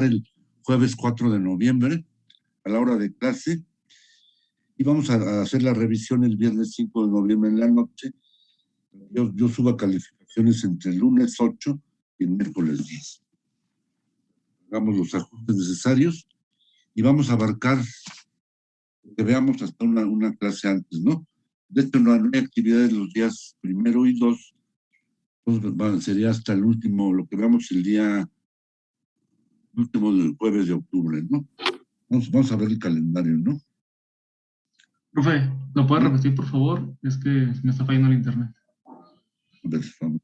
el jueves 4 de noviembre a la hora de clase y vamos a hacer la revisión el viernes 5 de noviembre en la noche. Yo subo calificaciones entre el lunes 8 y el miércoles 10. Hagamos los ajustes necesarios y vamos a abarcar que veamos hasta una clase antes, ¿no? De hecho, no hay actividades los días 1 y 2, pues, sería hasta el último, lo que veamos el último del jueves de octubre, ¿no? Vamos a ver el calendario, ¿no? Profe, ¿lo puede repetir, por favor? Es que me está fallando el internet. A ver, vamos.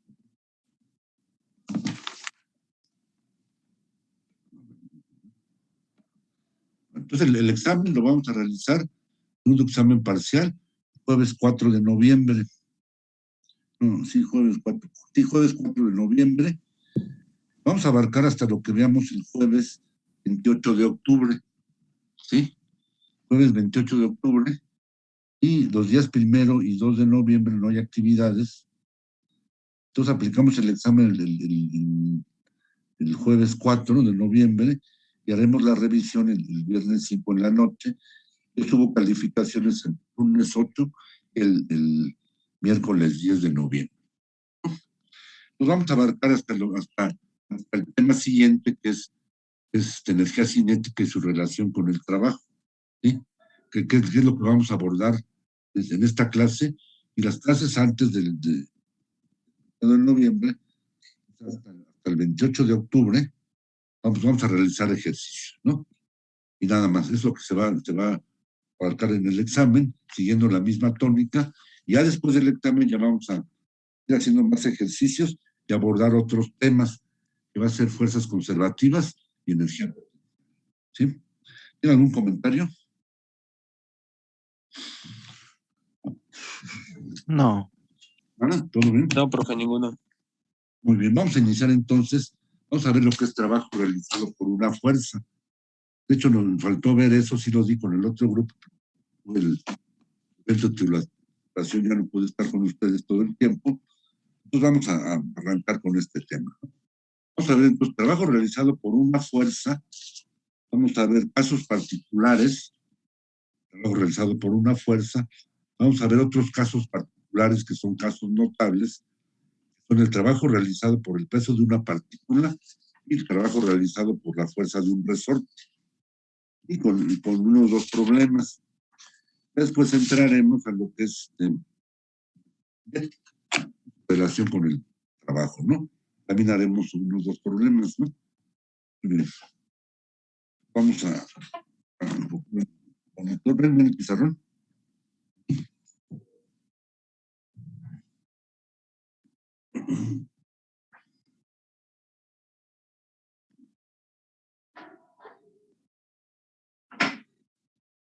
Entonces, el examen lo vamos a realizar, un examen parcial, jueves 4 de noviembre. No, sí, jueves 4. Sí, jueves 4 de noviembre. Vamos a abarcar hasta lo que veamos el jueves 28 de octubre. ¿Sí? Jueves 28 de octubre. Y los días 1 y 2 de noviembre no hay actividades. Entonces aplicamos el examen el jueves 4 de noviembre y haremos la revisión el viernes 5 en la noche. Yo subo calificaciones el lunes 8 y el miércoles 10 de noviembre. Nos vamos a abarcar hasta el tema siguiente, que es energía cinética y su relación con el trabajo. ¿Sí? ¿Qué es lo que vamos a abordar en esta clase? Y las clases antes de noviembre, hasta el 28 de octubre, vamos a realizar ejercicios, ¿no? Y nada más, es lo que se va a abarcar en el examen, siguiendo la misma tónica. Y ya después del examen ya vamos a ir haciendo más ejercicios y abordar otros temas, que va a ser fuerzas conservativas y energía. ¿Sí? ¿Tiene algún comentario? No. ¿Nada? ¿Todo bien? No, profe, ninguno. Muy bien, vamos a iniciar entonces. Vamos a ver lo que es trabajo realizado por una fuerza. De hecho, nos faltó ver eso, sí lo di con el otro grupo. El evento de titulación ya no pude estar con ustedes todo el tiempo. Entonces vamos a arrancar con este tema. Vamos a ver entonces trabajo realizado por una fuerza. Vamos a ver casos particulares. Trabajo realizado por una fuerza. Vamos a ver otros casos particulares que son casos notables. Son el trabajo realizado por el peso de una partícula y el trabajo realizado por la fuerza de un resorte. Y con unos dos problemas. Después entraremos a lo que es relación con el trabajo, ¿no? También haremos unos dos problemas, ¿no? Bien. Vamos a poner el pizarrón.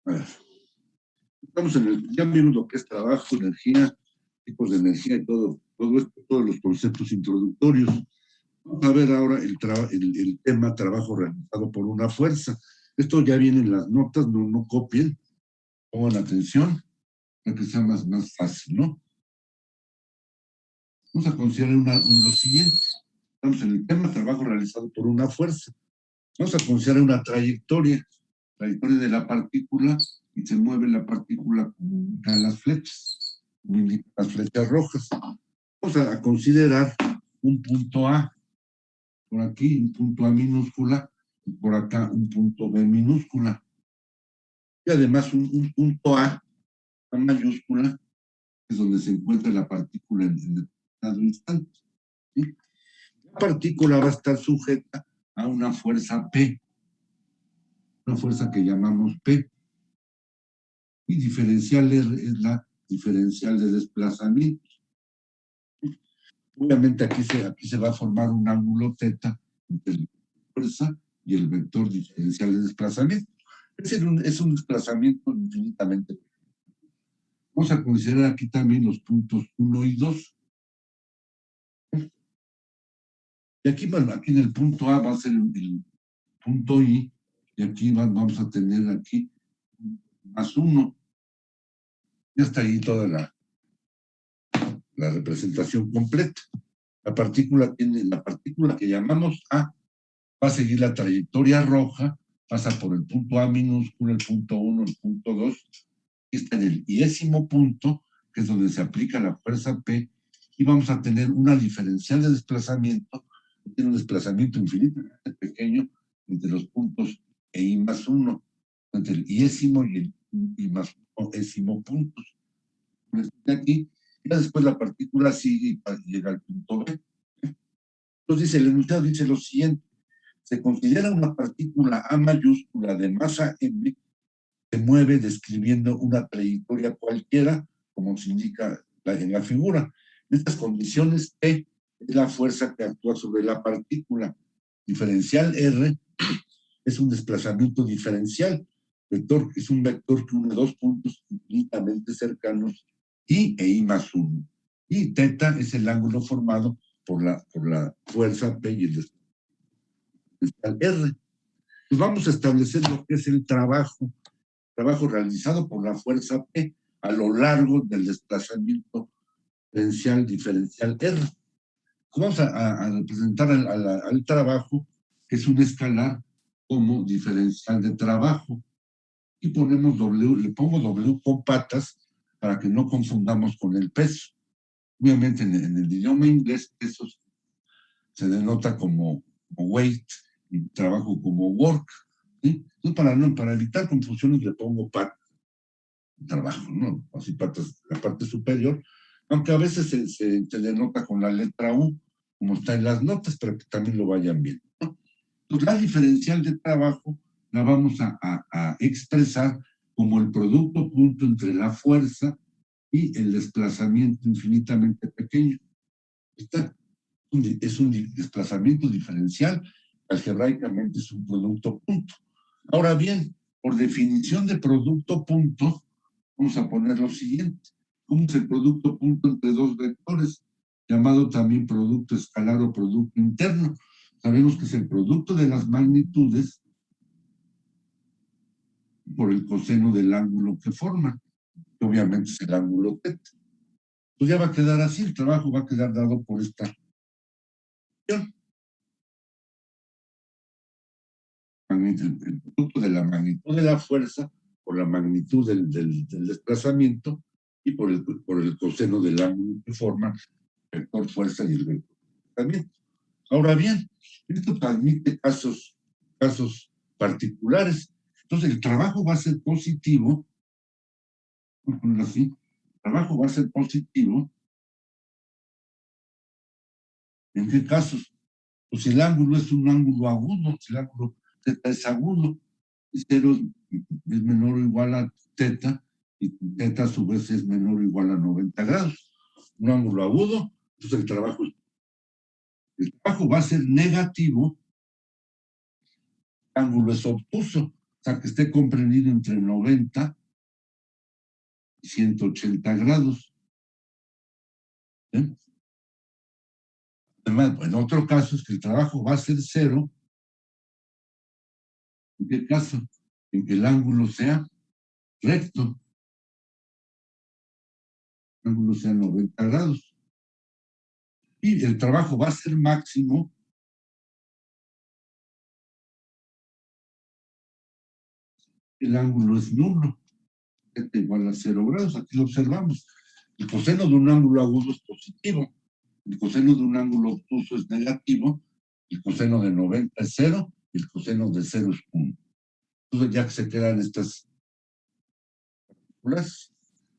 A ver. Estamos ya vimos lo que es trabajo, energía, tipos de energía y todo esto, todos los conceptos introductorios. Vamos a ver ahora el tema trabajo realizado por una fuerza. Esto ya viene en las notas, no copien, pongan atención, para que sea más fácil, ¿no? Vamos a considerar lo siguiente. Estamos en el tema trabajo realizado por una fuerza. Vamos a considerar una trayectoria de la partícula, y se mueve la partícula con las flechas, las flechas rojas. Vamos a considerar un punto A, por aquí un punto A minúscula, y por acá un punto B minúscula. Y además un punto A mayúscula, es donde se encuentra la partícula en determinado instante. ¿Sí? La partícula va a estar sujeta a una fuerza P, una fuerza que llamamos P. Y diferencial es la diferencial de desplazamiento. Obviamente aquí se va a formar un ángulo θ entre la fuerza y el vector diferencial de desplazamiento. Es decir, es un desplazamiento infinitamente pequeño. Vamos a considerar aquí también los puntos 1 y 2. Y aquí, bueno, aquí en el punto A va a ser el punto I, y aquí vamos a tener aquí más 1. Ya está ahí toda la representación completa. La partícula que llamamos A va a seguir la trayectoria roja, pasa por el punto A minúsculo, el punto 1, el punto 2, y está en el 10º punto, que es donde se aplica la fuerza P, y vamos a tener una diferencial de desplazamiento, que tiene un desplazamiento infinitamente pequeño entre los puntos E I más 1, entre el 10º y el I más 1º puntos. Aquí, y después la partícula sigue y llega al punto B. Entonces el enunciado dice lo siguiente: se considera una partícula A mayúscula de masa M que mueve describiendo una trayectoria cualquiera, como se indica en la figura. En estas condiciones, P es la fuerza que actúa sobre la partícula. Diferencial R es un desplazamiento diferencial. Vector es un vector que une dos puntos infinitamente cercanos, I e I más 1. Y teta es el ángulo formado por la fuerza P y el desplazamiento R. Pues vamos a establecer lo que es el trabajo realizado por la fuerza P a lo largo del desplazamiento diferencial R. Vamos a representar al trabajo, que es un escalar, como diferencial de trabajo. Y ponemos W, le pongo W con patas para que no confundamos con el peso. Obviamente en el idioma inglés peso se denota como weight y trabajo como work. ¿Sí? Entonces, para evitar confusiones le pongo patas. Trabajo, ¿no? Así patas, la parte superior, aunque a veces se denota con la letra U, como está en las notas, pero que también lo vayan viendo, ¿no? Entonces, la diferencial de trabajo la vamos a expresar como el producto punto entre la fuerza y el desplazamiento infinitamente pequeño. Es un desplazamiento diferencial, algebraicamente es un producto punto. Ahora bien, por definición de producto punto, vamos a poner lo siguiente: ¿cómo es el producto punto entre dos vectores? Llamado también producto escalar o producto interno. Sabemos que es el producto de las magnitudes por el coseno del ángulo que forman, que obviamente es el ángulo teta. Pues ya va a quedar así, el trabajo va a quedar dado por esta función. El producto de la magnitud de la fuerza por la magnitud del desplazamiento y por el coseno del ángulo que forman el vector fuerza y el vector desplazamiento. Ahora bien, esto admite casos particulares. Entonces, el trabajo va a ser positivo, vamos a ponerlo así, el trabajo va a ser positivo. ¿En qué casos? Pues si el ángulo es un ángulo agudo, si el ángulo teta es agudo, y 0 es menor o igual a teta, y teta a su vez es menor o igual a 90 grados. Un ángulo agudo, entonces el trabajo va a ser negativo. El ángulo es obtuso, o sea, que esté comprendido entre 90 y 180 grados. ¿Eh? Además, en otro caso es que el trabajo va a ser 0. ¿En qué caso? En que el ángulo sea recto, el ángulo sea 90 grados. Y el trabajo va a ser máximo el ángulo es nulo, θ igual a 0 grados. Aquí lo observamos. El coseno de un ángulo agudo es positivo, el coseno de un ángulo obtuso es negativo, el coseno de 90 es 0 y el coseno de 0 es 1. Entonces, ya que se quedan estas partículas,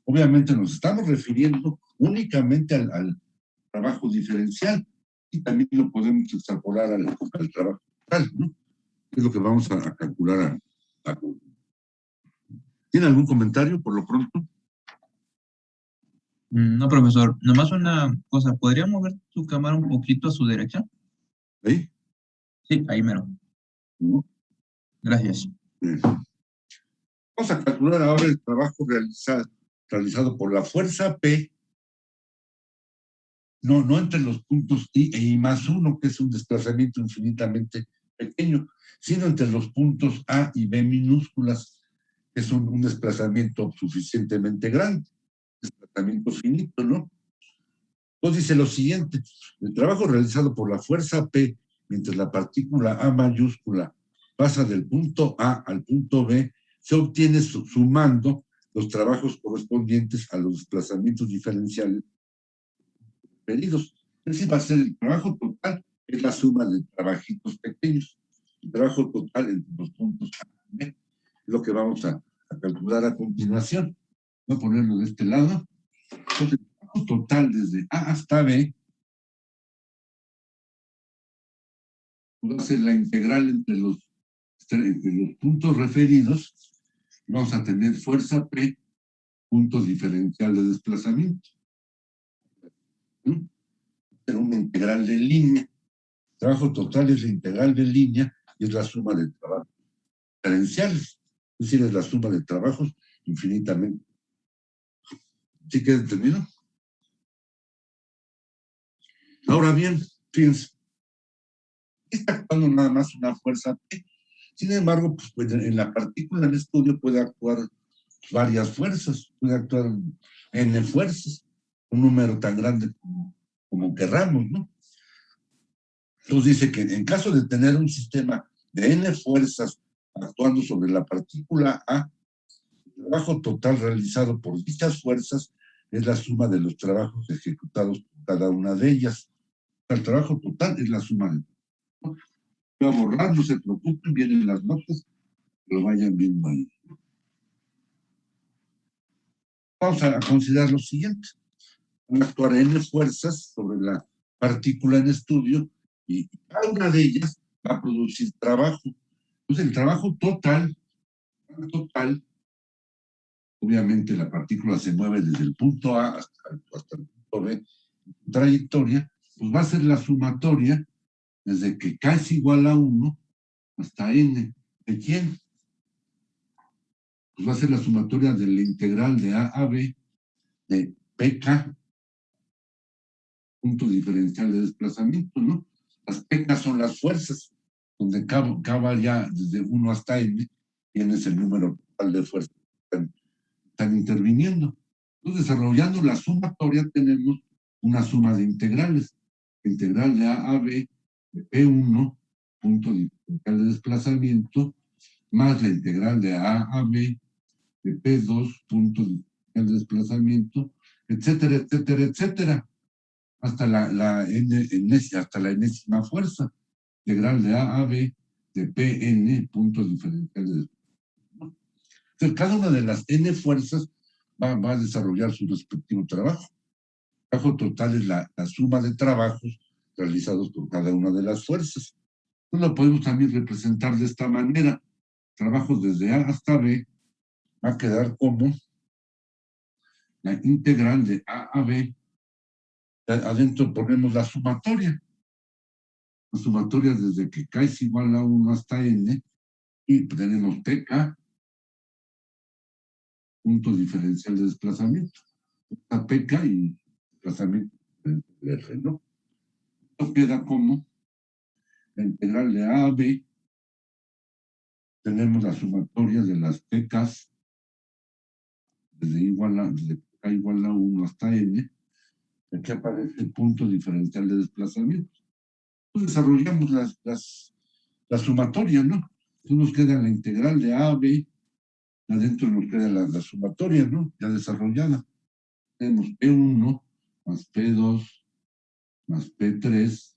obviamente nos estamos refiriendo únicamente al trabajo diferencial y también lo podemos extrapolar al trabajo total, ¿no? Es lo que vamos a calcular. ¿Tiene algún comentario por lo pronto? No, profesor, nomás una cosa, ¿podría mover su cámara un poquito a su derecha? ¿Ahí? Sí, ahí mero. ¿No? Gracias. Bien. Vamos a calcular ahora el trabajo realizado por la fuerza P, no entre los puntos I e I más 1, que es un desplazamiento infinitamente pequeño, sino entre los puntos A y B minúsculas, que es un desplazamiento suficientemente grande, desplazamiento finito, ¿no? Entonces dice lo siguiente: el trabajo realizado por la fuerza P mientras la partícula A mayúscula pasa del punto A al punto B, se obtiene sumando los trabajos correspondientes a los desplazamientos diferenciales pedidos. Es decir, va a ser el trabajo total, es la suma de trabajitos pequeños. El trabajo total entre los puntos A y B, es lo que vamos a calcular a continuación. Voy a ponerlo de este lado. Entonces, el trabajo total desde A hasta B va a ser la integral entre los puntos referidos. Vamos a tener fuerza P, puntos diferencial de desplazamiento. Pero una integral de línea. El trabajo total es la integral de línea y es la suma de trabajos diferenciales. Es decir, es la suma de trabajos infinitamente. ¿Sí queda entendido? Ahora bien, fíjense, está actuando nada más una fuerza P. Sin embargo, pues en la partícula del estudio puede actuar varias fuerzas, puede actuar N fuerzas, un número tan grande como querramos, ¿no? Entonces dice que en caso de tener un sistema de N fuerzas actuando sobre la partícula A, el trabajo total realizado por dichas fuerzas es la suma de los trabajos ejecutados por cada una de ellas. El trabajo total es la suma de... Voy a borrar, no se preocupen, vienen las notas, que lo vayan viendo ahí. Vamos a considerar lo siguiente. Van a actuar N fuerzas sobre la partícula en estudio y cada una de ellas va a producir trabajo. Entonces, el trabajo total, obviamente la partícula se mueve desde el punto A hasta el punto B, trayectoria, pues va a ser la sumatoria desde que K es igual a 1 hasta N. ¿De quién? Pues va a ser la sumatoria de la integral de A a B de PK, punto diferencial de desplazamiento, ¿no? Las PK son las fuerzas, donde K va ya desde 1 hasta N, y N es el número total de fuerzas que están interviniendo. Entonces, desarrollando la sumatoria, tenemos una suma de integrales. La integral de A a B de P1, punto diferencial de desplazamiento, más la integral de A a B de P2, punto diferencial de desplazamiento, etcétera, etcétera, etcétera, hasta la enésima fuerza, integral de A a B de Pn, punto diferencial de desplazamiento. Entonces, cada una de las N fuerzas va a desarrollar su respectivo trabajo. El trabajo total es la suma de trabajos realizados por cada una de las fuerzas. Entonces lo podemos también representar de esta manera. Trabajos desde A hasta B va a quedar como la integral de A a B. Adentro ponemos la sumatoria. La sumatoria desde que K es igual a 1 hasta N, y tenemos PK, punto diferencial de desplazamiento. PK y desplazamiento de R, ¿no? Esto queda como la integral de A a B. Tenemos la sumatoria de las PKs desde K igual a 1 hasta N. Aquí aparece el punto diferencial de desplazamiento. Entonces desarrollamos la sumatoria, ¿no? Entonces nos queda la integral de A a B, adentro nos queda la sumatoria, ¿no? Ya desarrollada. Tenemos P1 más P2 más P3,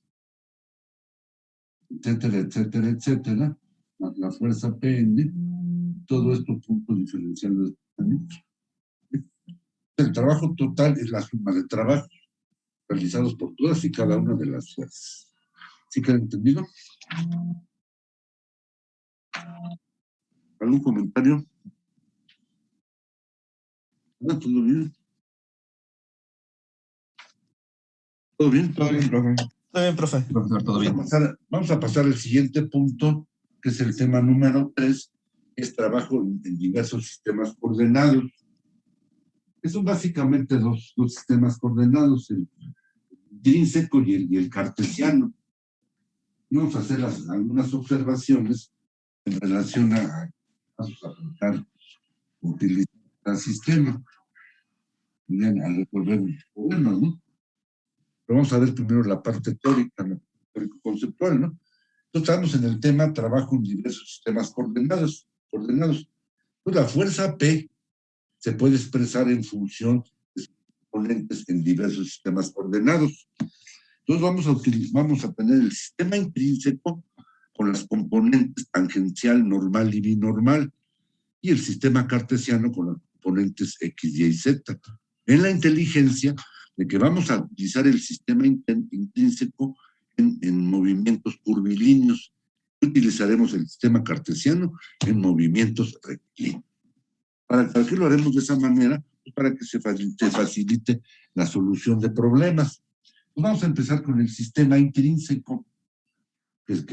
etcétera, etcétera, etcétera, más la fuerza Pn, todo esto punto diferencial de desplazamiento. El trabajo total es la suma de trabajos realizados por todas y cada una de las fuerzas. ¿Sí queda entendido? ¿Algún comentario? ¿Todo bien? ¿Todo bien? Todo bien, profe. Todo bien, profe. Profesor, todo bien. Vamos a pasar al siguiente punto, que es el tema número 3, es trabajo en diversos sistemas coordenados. Son básicamente dos sistemas coordenados, el intrínseco y el cartesiano. Vamos a hacer algunas observaciones en relación a aplicar, utilizar el sistema. Bien, a resolver problemas, ¿no? Pero vamos a ver primero la parte teórica, la teórico-conceptual, ¿no? Estamos en el tema trabajo en diversos sistemas coordenados. Pues la fuerza P se puede expresar en función de sus componentes en diversos sistemas coordenados. Entonces vamos a tener el sistema intrínseco con las componentes tangencial, normal y binormal, y el sistema cartesiano con las componentes X, Y y Z. En la inteligencia de que vamos a utilizar el sistema intrínseco en movimientos curvilíneos. Utilizaremos el sistema cartesiano en movimientos rectilíneos. ¿Para qué lo haremos de esa manera? Pues para que se facilite la solución de problemas. Pues vamos a empezar con el sistema intrínseco, que es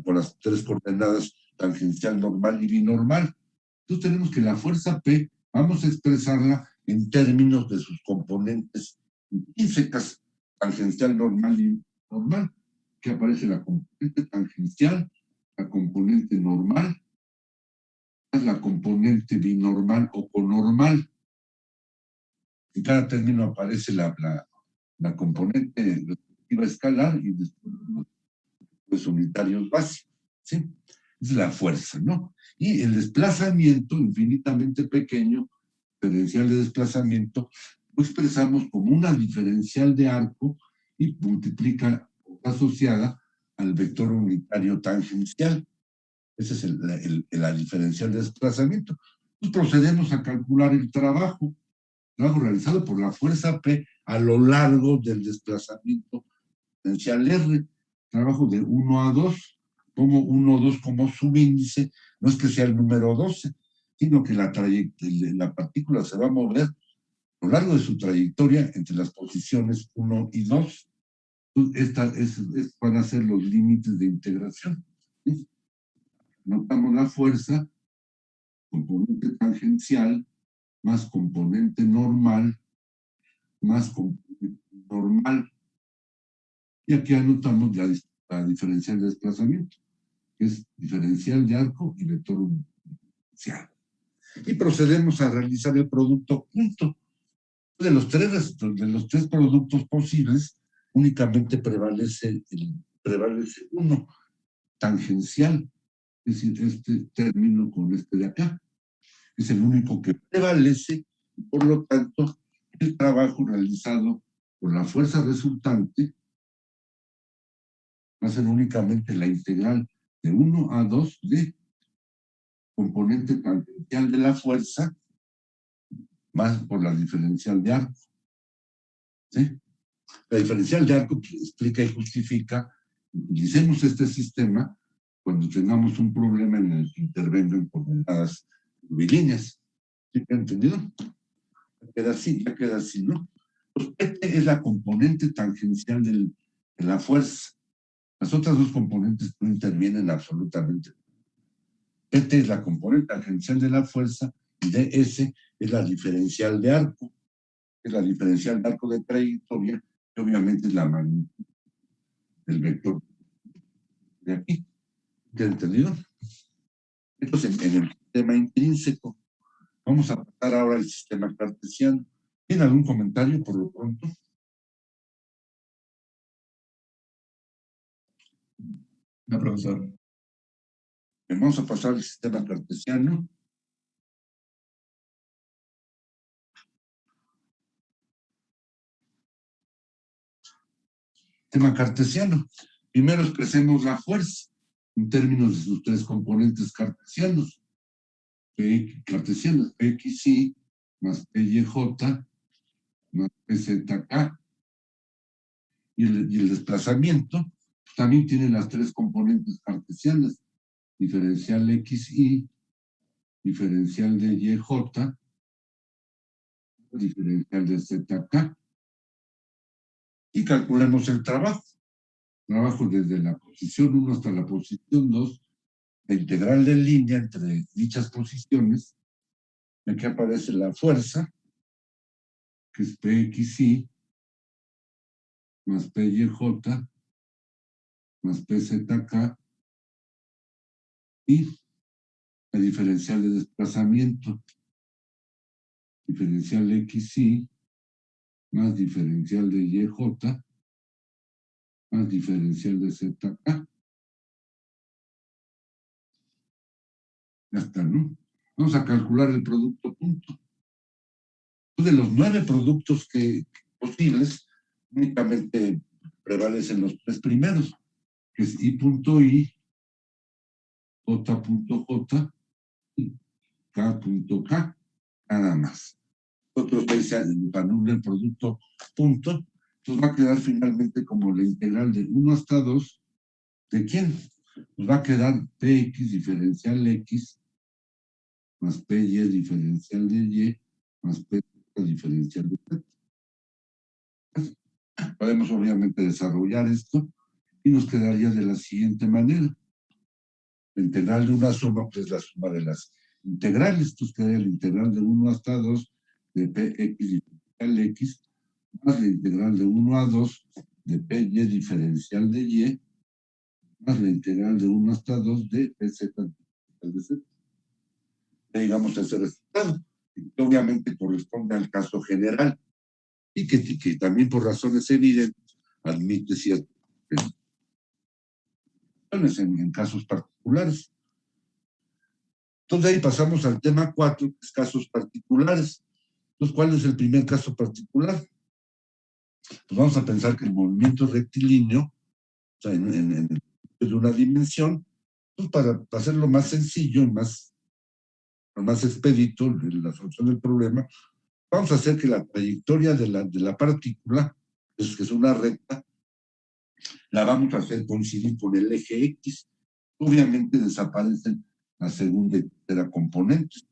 con las tres coordenadas tangencial, normal y binormal. Entonces tenemos que la fuerza P vamos a expresarla en términos de sus componentes intrínsecas, tangencial, normal y normal, que aparece la componente tangencial, la componente normal, la componente binormal o conormal. En cada término aparece la componente respectiva escalar y después los unitarios básicos, ¿sí? Es la fuerza, ¿no? Y el desplazamiento infinitamente pequeño, diferencial de desplazamiento, lo expresamos como una diferencial de arco y multiplica asociada al vector unitario tangencial. Esa es la diferencial de desplazamiento. Pues procedemos a calcular el trabajo realizado por la fuerza P a lo largo del desplazamiento diferencial R, trabajo de 1 a 2, pongo 1 o 2 como subíndice, no es que sea el número 12, sino que la partícula se va a mover a lo largo de su trayectoria entre las posiciones 1 y 2. Entonces, van a ser los límites de integración. ¿Sí? Notamos la fuerza, componente tangencial, más componente normal, más componente normal. Y aquí anotamos la diferencial de desplazamiento, que es diferencial de arco y vector universal. Y procedemos a realizar el producto junto. De los tres productos posibles, únicamente prevalece uno, tangencial, es decir, este término con este de acá. Es el único que prevalece, y por lo tanto, el trabajo realizado por la fuerza resultante va a ser únicamente la integral de 1 a 2 de componente tangencial de la fuerza más por la diferencial de arco. ¿Sí? La diferencial de arco explica y justifica, utilicemos este sistema cuando tengamos un problema en el que intervengan coordenadas curvilíneas. ¿Sí me han entendido? Ya queda así, ¿no? Pues PT es la componente tangencial de la fuerza. Las otras dos componentes no intervienen absolutamente. PT es la componente tangencial de la fuerza y DS es la diferencial de arco. Es la diferencial de arco de trayectoria, que obviamente es la magnitud del vector de aquí. ¿Ya entendido? Entonces, en el sistema intrínseco, vamos a pasar ahora al sistema cartesiano. ¿Tiene algún comentario por lo pronto? No, profesor. Vamos a pasar al sistema cartesiano. Sistema cartesiano. Primero expresemos la fuerza en términos de sus tres componentes cartesianos. Cartesianos, PXY más PYJ más PZK. Y el desplazamiento también tiene las tres componentes cartesianas. Diferencial XY, diferencial de YJ, diferencial de ZK. Y calculemos el trabajo. Trabajo desde la posición 1 hasta la posición 2, la integral de línea entre dichas posiciones. Aquí aparece la fuerza, que es PXY, más PYJ, más PZK, y la diferencial de desplazamiento, diferencial XY, más diferencial de YJ, más diferencial de ZK. Ya está, ¿no? Vamos a calcular el producto punto. De los 9 productos posibles, únicamente prevalecen los 3 primeros, que es I.I, J.J y K.K, nada más. Otros dicen para el producto punto, pues va a quedar finalmente como la integral de 1 hasta 2, ¿de quién? Pues va a quedar Px diferencial X más Py diferencial de Y más P diferencial de Z. Podemos obviamente desarrollar esto y nos quedaría de la siguiente manera. La integral de una suma, pues es la suma de las integrales. Entonces quedaría la integral de 1 hasta 2 de Px diferencial X más la integral de 1 a 2 de Py diferencial de Y más la integral de 1 hasta 2 de Pz diferencial de Z. Ya llegamos a ese resultado, que obviamente corresponde al caso general y que también por razones evidentes admite ciertas en casos particulares. Entonces ahí pasamos al tema 4, que es casos particulares. Entonces, ¿cuál es el primer caso particular? Pues vamos a pensar que el movimiento rectilíneo, o sea, de una dimensión, pues para hacerlo más sencillo y más expedito, la solución del problema, vamos a hacer que la trayectoria de la partícula, que es una recta, la vamos a hacer coincidir con el eje X. Obviamente desaparecen la segunda y tercera componentes.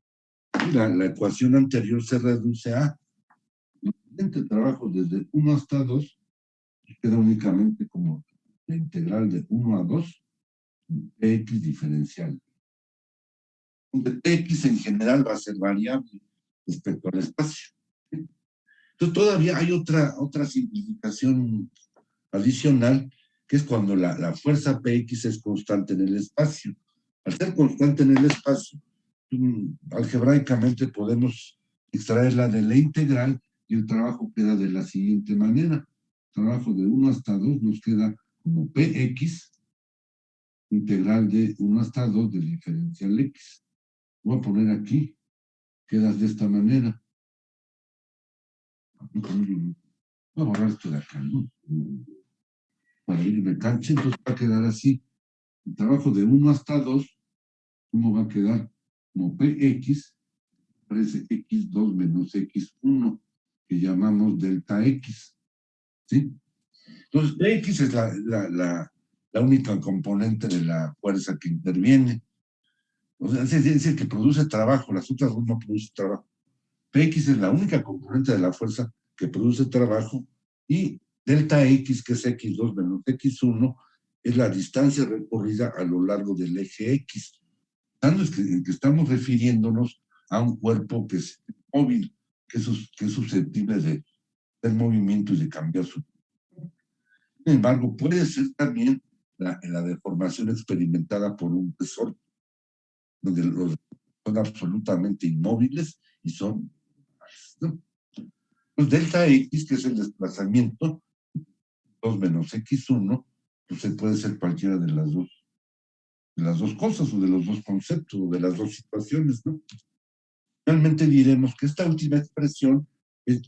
La ecuación anterior se reduce a el siguiente trabajo desde 1 hasta 2, queda únicamente como la integral de 1 a 2 de X diferencial. Donde X en general va a ser variable respecto al espacio. Entonces todavía hay otra simplificación adicional, que es cuando la fuerza Px es constante en el espacio. Al ser constante en el espacio, algebraicamente podemos extraerla de la integral y el trabajo queda de la siguiente manera. El trabajo de 1 hasta 2 nos queda como Px, integral de 1 hasta 2 del diferencial X. Voy a poner aquí, queda de esta manera. Voy a borrar esto de acá, ¿no? Para irme cancha, entonces va a quedar así. El trabajo de 1 hasta 2, ¿cómo va a quedar? Como Px, parece x2 menos x1, que llamamos delta x. ¿Sí? Entonces, Px es la única componente de la fuerza que interviene. O sea, es decir, que produce trabajo, las otras dos no producen trabajo. Px es la única componente de la fuerza que produce trabajo y delta x, que es x2 menos x1, es la distancia recorrida a lo largo del eje X. En que estamos refiriéndonos a un cuerpo que es móvil, que es susceptible del movimiento y de cambiar su. Sin embargo, puede ser también la deformación experimentada por un resorte, donde son absolutamente inmóviles y son, ¿no? Pues delta X, que es el desplazamiento, 2 menos X1, pues puede ser cualquiera de las dos cosas, o de los dos conceptos, o de las dos situaciones, ¿no? Realmente diremos que esta última expresión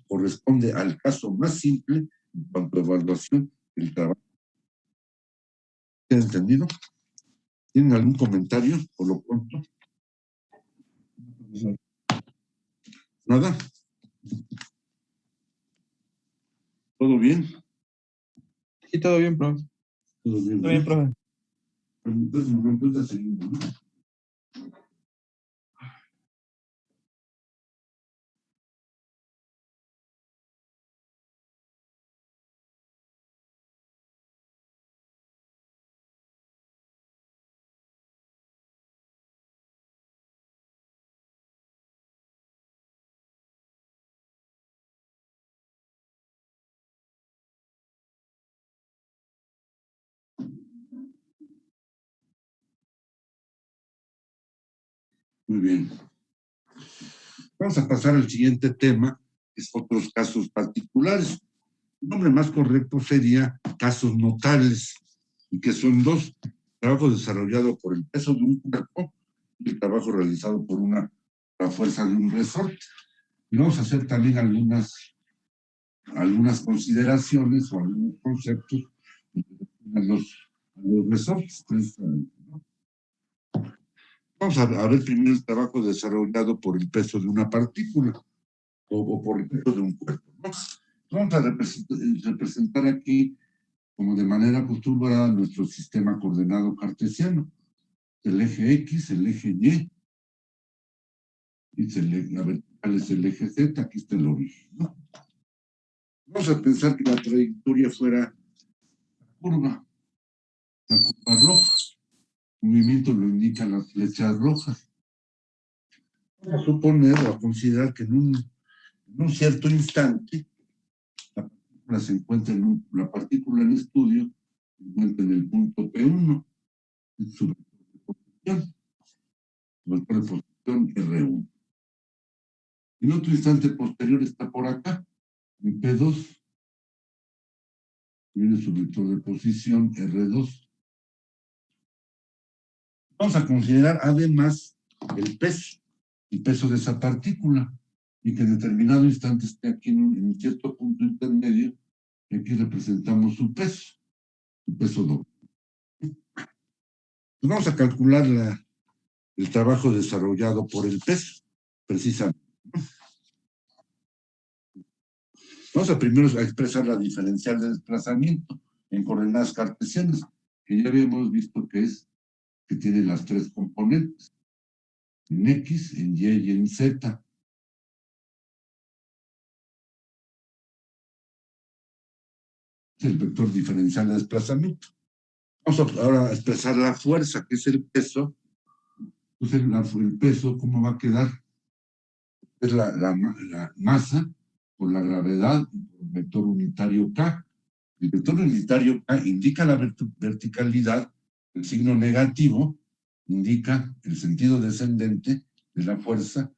corresponde al caso más simple en cuanto a evaluación del trabajo. ¿Tienen entendido? ¿Tienen algún comentario por lo pronto? ¿Nada? ¿Todo bien? Sí, todo bien, profe. Todo bien, Todo bien, profe. Entonces seguimos, ¿no? Muy bien. Vamos a pasar al siguiente tema, que es otros casos particulares. El nombre más correcto sería casos notables, y que son dos: trabajo desarrollado por el peso de un cuerpo y el trabajo trabajo realizado por la fuerza de un resorte. Y vamos a hacer también algunas consideraciones o algunos conceptos a los resortes, precisamente, ¿no? Vamos a ver primero el trabajo desarrollado por el peso de una partícula o por el peso de un cuerpo, ¿no? Vamos a representar aquí, como de manera acostumbrada, nuestro sistema coordenado cartesiano. El eje X, el eje Y, la vertical es el eje Z, aquí está el origen, ¿no? Vamos a pensar que la trayectoria fuera la curva roja. El movimiento lo indican las flechas rojas. Vamos a suponer o a considerar que en un cierto instante la partícula en estudio se encuentra en el punto P1, en su vector de posición R1. En otro instante posterior está por acá, en P2, viene su vector de posición R2. Vamos a considerar además el peso de esa partícula, y que en determinado instante esté aquí en un cierto punto intermedio, y aquí representamos su peso doble. Pues vamos a calcular el trabajo desarrollado por el peso, precisamente. Vamos a primero expresar la diferencial de desplazamiento en coordenadas cartesianas, que ya habíamos visto que tiene las tres componentes, en X, en Y y en Z. Es el vector diferencial de desplazamiento. Vamos ahora a expresar la fuerza, que es el peso. Entonces, el peso, ¿cómo va a quedar? Es la masa por la gravedad y por el vector unitario K. El vector unitario K indica la verticalidad, el signo negativo indica el sentido descendente de la fuerza,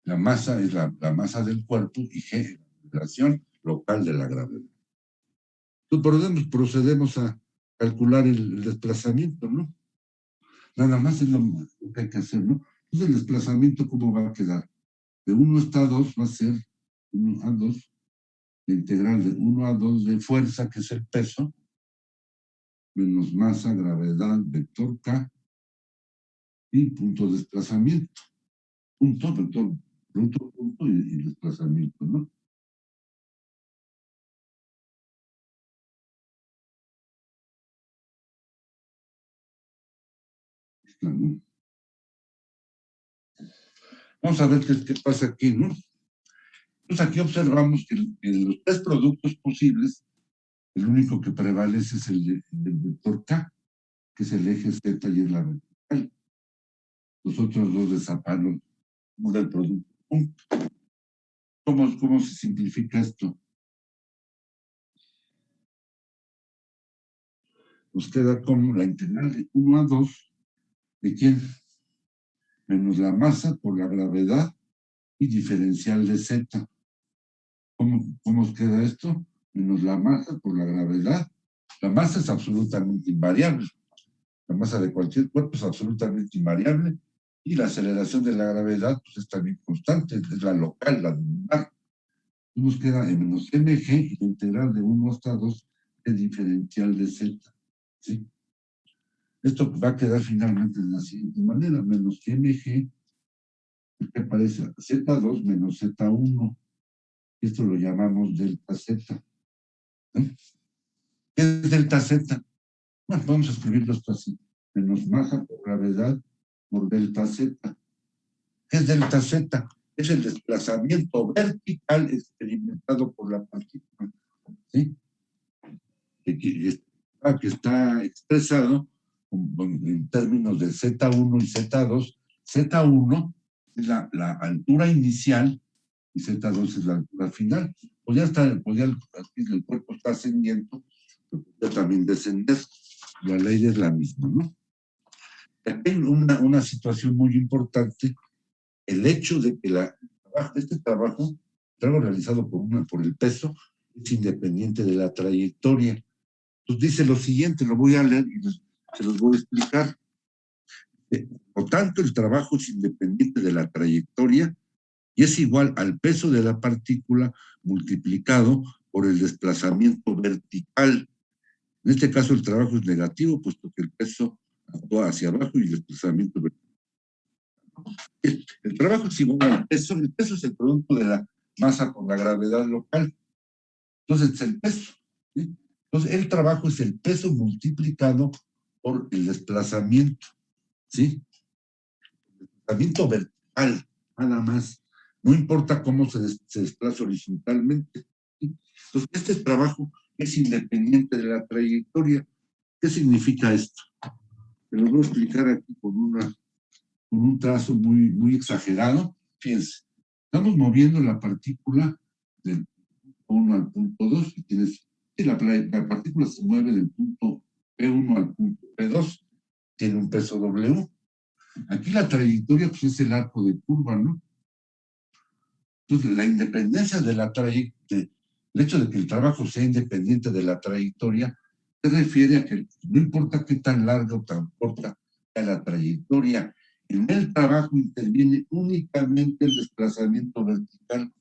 la masa es la masa del cuerpo y G, la relación local de la gravedad. Entonces procedemos a calcular el desplazamiento, ¿no? Nada más es lo que hay que hacer, ¿no? Entonces el desplazamiento, ¿cómo va a quedar? De 1 hasta 2 va a ser 1 a 2, la integral de 1 a 2 de fuerza, que es el peso, menos masa, gravedad, vector K, y punto de desplazamiento. Punto, vector, punto y desplazamiento, ¿no? Está, ¿no? Vamos a ver qué pasa aquí, ¿no? Entonces aquí observamos que en los tres productos posibles, el único que prevalece es el vector K, que es el eje Z y es la vertical. Los otros dos desaparecen del producto. ¿Cómo se simplifica esto? Nos queda como la integral de 1 a 2, ¿de quién? Menos la masa por la gravedad y diferencial de Z. ¿Cómo os queda esto? Menos la masa por la gravedad. La masa es absolutamente invariable. La masa de cualquier cuerpo es absolutamente invariable y la aceleración de la gravedad pues, es también constante, es la local, la lunar. Nos queda en menos mg y la integral de 1 hasta 2 de diferencial de z. ¿Sí? Esto va a quedar finalmente de la siguiente manera, menos mg, que aparece z2 menos z1. Esto lo llamamos delta z. ¿Eh? ¿Qué es delta z? Bueno, vamos a escribirlo esto así. Menos masa por gravedad por delta z. ¿Qué es delta z? Es el desplazamiento vertical experimentado por la partícula. ¿Sí? Que está expresado en términos de Z1 y Z2. Z1 es la altura inicial y Z2 es la altura final. Pues ya está, pues ya el cuerpo está ascendiendo, pero ya también descender. La ley es la misma, ¿no? Aquí hay una situación muy importante, el hecho de que este trabajo realizado por el peso, es independiente de la trayectoria. Pues dice lo siguiente, lo voy a leer y se los voy a explicar. Por tanto, el trabajo es independiente de la trayectoria y es igual al peso de la partícula multiplicado por el desplazamiento vertical. En este caso, el trabajo es negativo, puesto que el peso actúa hacia abajo y el desplazamiento vertical. El trabajo es igual al peso. El peso es el producto de la masa por la gravedad local. Entonces, es el peso. ¿Sí? Entonces, el trabajo es el peso multiplicado por el desplazamiento. ¿Sí? El desplazamiento vertical, nada más. No importa cómo se desplaza horizontalmente. ¿Sí? Entonces, este trabajo es independiente de la trayectoria. ¿Qué significa esto? Te lo voy a explicar aquí con un trazo muy exagerado. Fíjense, estamos moviendo la partícula del punto 1 al punto 2 y tienes, la partícula se mueve del punto P1 al punto P2, tiene un peso W. Aquí la trayectoria pues, es el arco de curva, ¿no? Entonces, la independencia de la trayectoria, el hecho de que el trabajo sea independiente de la trayectoria, se refiere a que no importa qué tan larga o tan corta sea la trayectoria, en el trabajo interviene únicamente el desplazamiento vertical.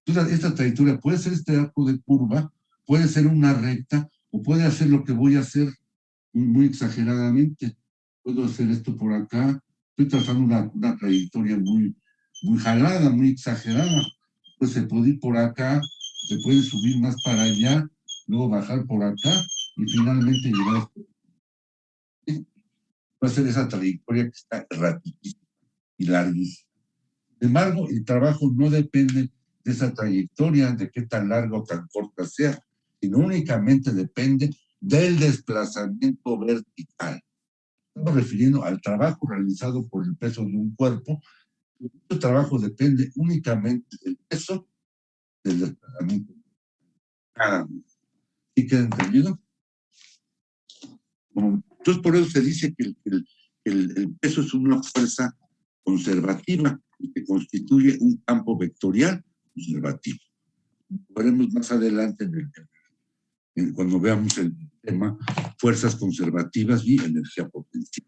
Entonces, esta trayectoria puede ser este arco de curva, puede ser una recta, o puede hacer lo que voy a hacer muy exageradamente. Puedo hacer esto por acá, estoy trazando una trayectoria muy jalada, muy exagerada. Pues se puede ir por acá, se puede subir más para allá, luego bajar por acá y finalmente llegar a esto. Va a ser esa trayectoria que está erratísima y larguísima. Sin embargo, el trabajo no depende de esa trayectoria, de qué tan larga o tan corta sea, sino únicamente depende del desplazamiento vertical. Estamos refiriendo al trabajo realizado por el peso de un cuerpo. Este trabajo depende únicamente del peso del desplazamiento. Nada más. ¿Sí queda entendido? Entonces, por eso se dice que el peso es una fuerza conservativa y que constituye un campo vectorial conservativo. Lo veremos más adelante cuando veamos el tema fuerzas conservativas y energía potencial.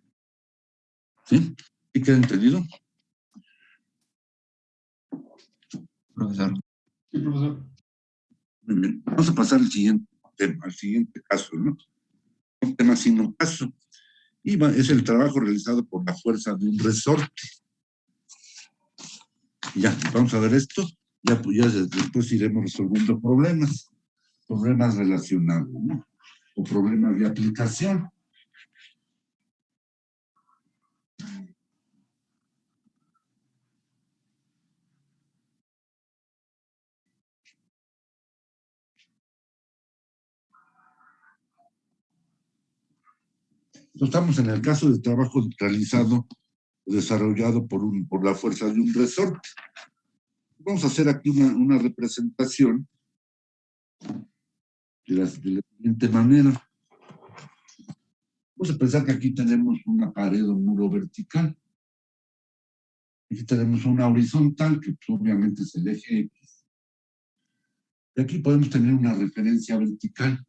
¿Sí? ¿Sí queda entendido? Profesor. Sí, profesor. Muy bien. Vamos a pasar al siguiente tema, al siguiente caso, ¿no? Un tema sin un caso. Y es el trabajo realizado por la fuerza de un resorte. Ya, vamos a ver esto. Ya, pues, ya después iremos resolviendo problemas relacionados, ¿no? O problemas de aplicación. Estamos en el caso de trabajo realizado o desarrollado por la fuerza de un resorte. Vamos a hacer aquí una representación de la siguiente manera. Vamos a pensar que aquí tenemos una pared o muro vertical. Aquí tenemos una horizontal, que pues, obviamente es el eje X. Y aquí podemos tener una referencia vertical.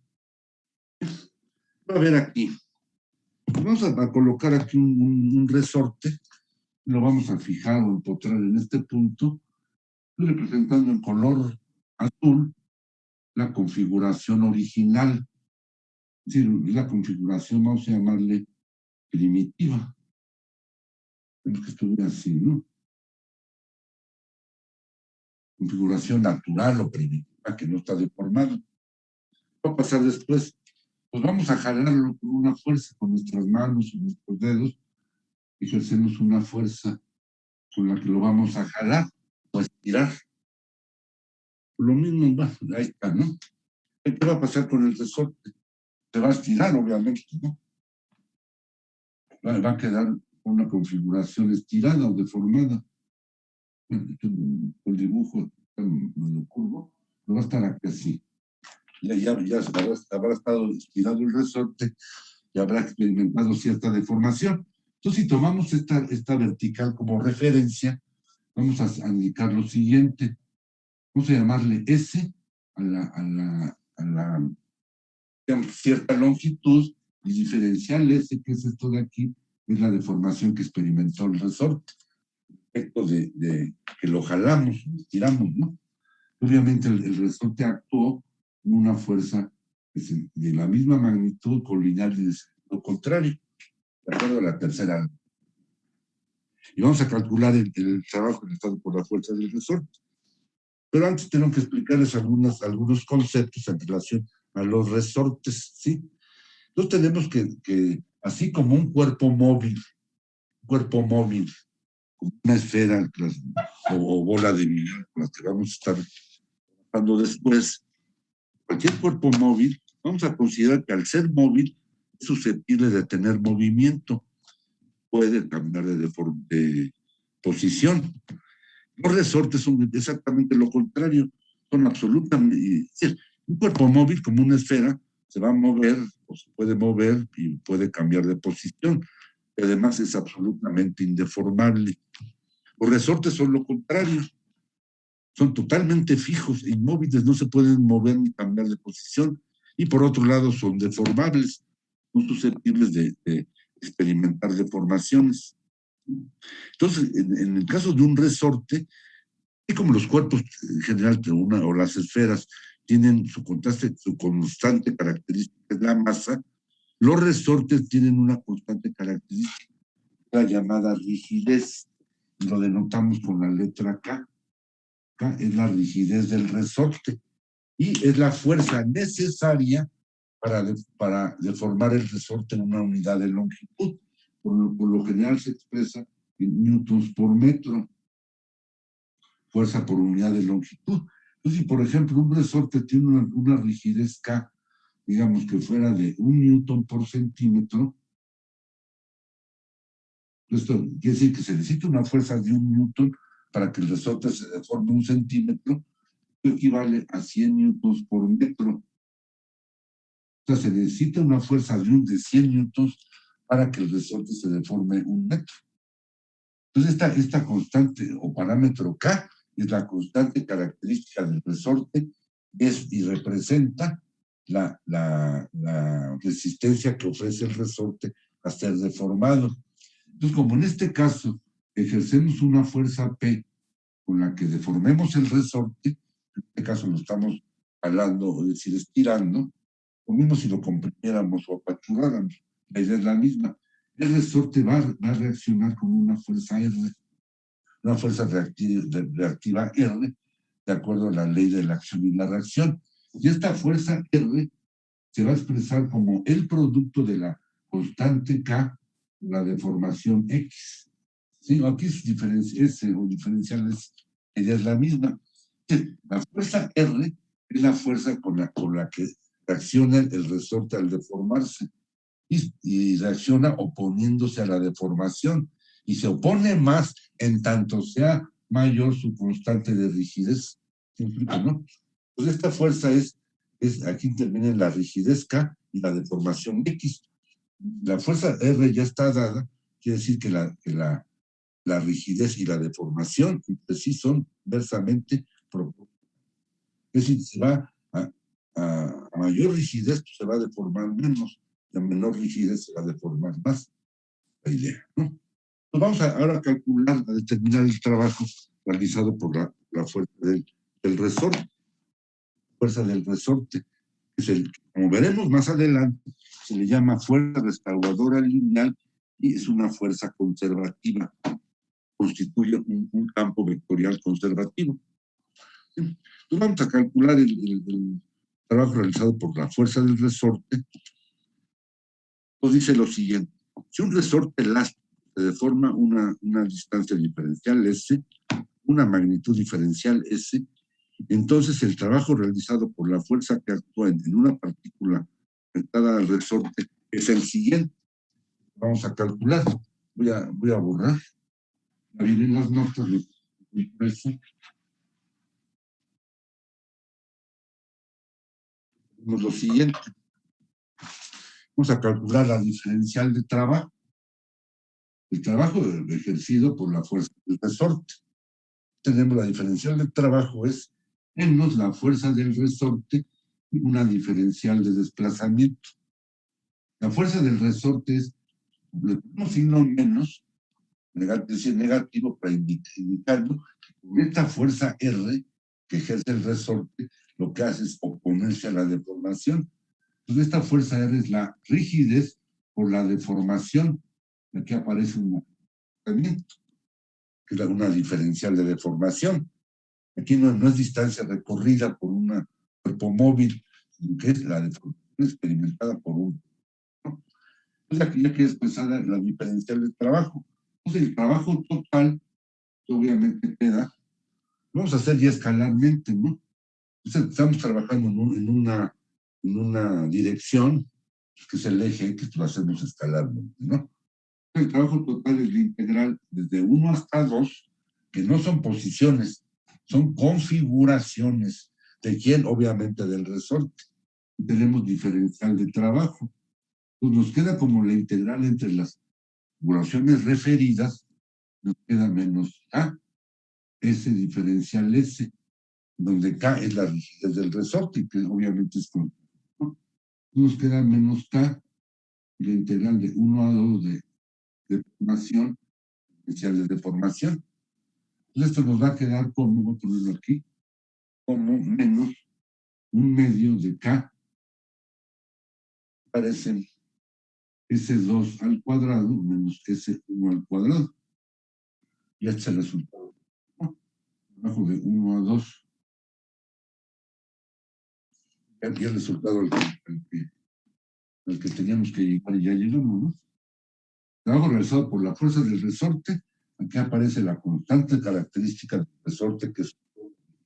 Va a ver aquí. Vamos a colocar aquí un resorte. Lo vamos a fijar o empotrar en este punto. Estoy representando en color azul la configuración original. Es decir, la configuración, vamos a llamarle primitiva. Tenemos que estuviera así, ¿no? Configuración natural o primitiva, que no está deformada. Va a pasar después, pues vamos a jalarlo con una fuerza, con nuestras manos o nuestros dedos, ejercemos una fuerza con la que lo vamos a jalar o a estirar. Lo mismo, ahí está, ¿no? ¿Qué va a pasar con el resorte? Se va a estirar, obviamente, ¿no? Va a quedar una configuración estirada o deformada. El dibujo medio curvo, no va a estar aquí así. Ya habrá estado estirado el resorte y habrá experimentado cierta deformación. Entonces, si tomamos esta vertical como referencia, vamos a indicar lo siguiente. Vamos a llamarle S a la digamos, cierta longitud y diferencial S, que es esto de aquí, es la deformación que experimentó el resorte, efecto de que lo jalamos, tiramos, ¿no? Obviamente el resorte actuó con una fuerza de la misma magnitud colineal y de sentido contrario, de acuerdo a la tercera. Y vamos a calcular el trabajo realizado por la fuerza del resorte. Pero antes tengo que explicarles algunos conceptos en relación a los resortes, ¿sí? Entonces tenemos que así como un cuerpo móvil, como una esfera o bola de billar con la que vamos a estar trabajando después, cualquier cuerpo móvil, vamos a considerar que al ser móvil es susceptible de tener movimiento, puede cambiar de posición. Los resortes son exactamente lo contrario, son absolutamente, es decir, un cuerpo móvil como una esfera se va a mover o se puede mover y puede cambiar de posición, y además es absolutamente indeformable. Los resortes son lo contrario, son totalmente fijos, inmóviles, no se pueden mover ni cambiar de posición, y por otro lado son deformables, son susceptibles de experimentar deformaciones. Entonces, en el caso de un resorte, y como los cuerpos en general o las esferas tienen su constante característica, es la masa, los resortes tienen una constante característica, la llamada rigidez, y lo denotamos con la letra K. K es la rigidez del resorte y es la fuerza necesaria para deformar el resorte en una unidad de longitud. Por lo general se expresa en newtons por metro, fuerza por unidad de longitud. Entonces, si por ejemplo un resorte tiene una rigidez K, digamos que fuera de 1 newton por centímetro, esto quiere decir que se necesita una fuerza de 1 newton para que el resorte se deforme 1 centímetro, que equivale a 100 newtons por metro. O sea, se necesita una fuerza de 100 newtons para que el resorte se deforme 1 metro. Entonces, esta constante o parámetro K es la constante característica del resorte y representa la resistencia que ofrece el resorte a ser deformado. Entonces, como en este caso ejercemos una fuerza P con la que deformemos el resorte, en este caso lo estamos jalando, es decir, estirando, lo mismo si lo comprimiéramos o apachurráramos, la idea es la misma. El resorte va a reaccionar con una fuerza R, una fuerza reactiva R, de acuerdo a la ley de la acción y la reacción. Y esta fuerza R se va a expresar como el producto de la constante K, la deformación X. ¿Sí? Aquí es S o diferencial, la idea es la misma. La fuerza R es la fuerza con la que reacciona el resorte al deformarse y reacciona oponiéndose a la deformación y se opone más en tanto sea mayor su constante de rigidez. ¿No? Pues esta fuerza aquí interviene la rigidez K y la deformación X. La fuerza R ya está dada, quiere decir que la rigidez y la deformación entre sí son inversamente proporcionales. Es decir, se va a mayor rigidez, pues se va a deformar menos, y a menor rigidez se va a deformar más. La idea, ¿no? Pues vamos ahora a calcular, a determinar el trabajo realizado por la fuerza del resorte. Fuerza del resorte, como veremos más adelante, se le llama fuerza restauradora lineal y es una fuerza conservativa, constituye un campo vectorial conservativo. Entonces vamos a calcular el trabajo realizado por la fuerza del resorte. Pues dice lo siguiente: si un resorte elástico se deforma una distancia diferencial S, una magnitud diferencial S, entonces el trabajo realizado por la fuerza que actúa en una partícula conectada al resorte es el siguiente. Vamos a calcular. Voy a borrar. Ya vienen las notas de eso. Lo siguiente. Vamos a calcular la diferencial de trabajo. El trabajo ejercido por la fuerza del resorte. Tenemos la diferencial de trabajo es menos la fuerza del resorte y una diferencial de desplazamiento. La fuerza del resorte es le ponemos signo menos, decir negativo, para indicando que con esta fuerza R que ejerce el resorte, lo que hace es oponerse a la deformación. Entonces, esta fuerza R es la rigidez por la deformación. Aquí aparece un movimiento, que es una diferencial de deformación. Aquí no es distancia recorrida por un cuerpo móvil, sino que es la deformación experimentada por uno, ¿no? Entonces, aquí ya que expresar la diferencial del trabajo. Entonces, el trabajo total, obviamente queda, vamos a hacer ya escalarmente, ¿no? Entonces, estamos trabajando en una dirección, que es el eje X, lo hacemos escalarmente, ¿no? El trabajo total es la integral desde 1 hasta 2, que no son posiciones, son configuraciones. ¿De quién? Obviamente del resorte. Tenemos diferencial de trabajo. Pues nos queda como la integral entre las configuraciones referidas, nos queda menos K, S diferencial S, donde K es la rigidez del resorte, que obviamente es con, ¿no? Nos queda menos K, y la integral de 1 a 2 de deformación, diferencial de deformación. Entonces esto nos va a quedar como, voy a ponerlo aquí, como menos un medio de K, parece S2 al cuadrado menos S1 al cuadrado. Y este es el resultado, ¿no? Abajo de 1 a 2. Aquí el resultado al que teníamos que llegar y ya llegamos, ¿no? Trabajo realizado por la fuerza del resorte. Aquí aparece la constante característica del resorte, que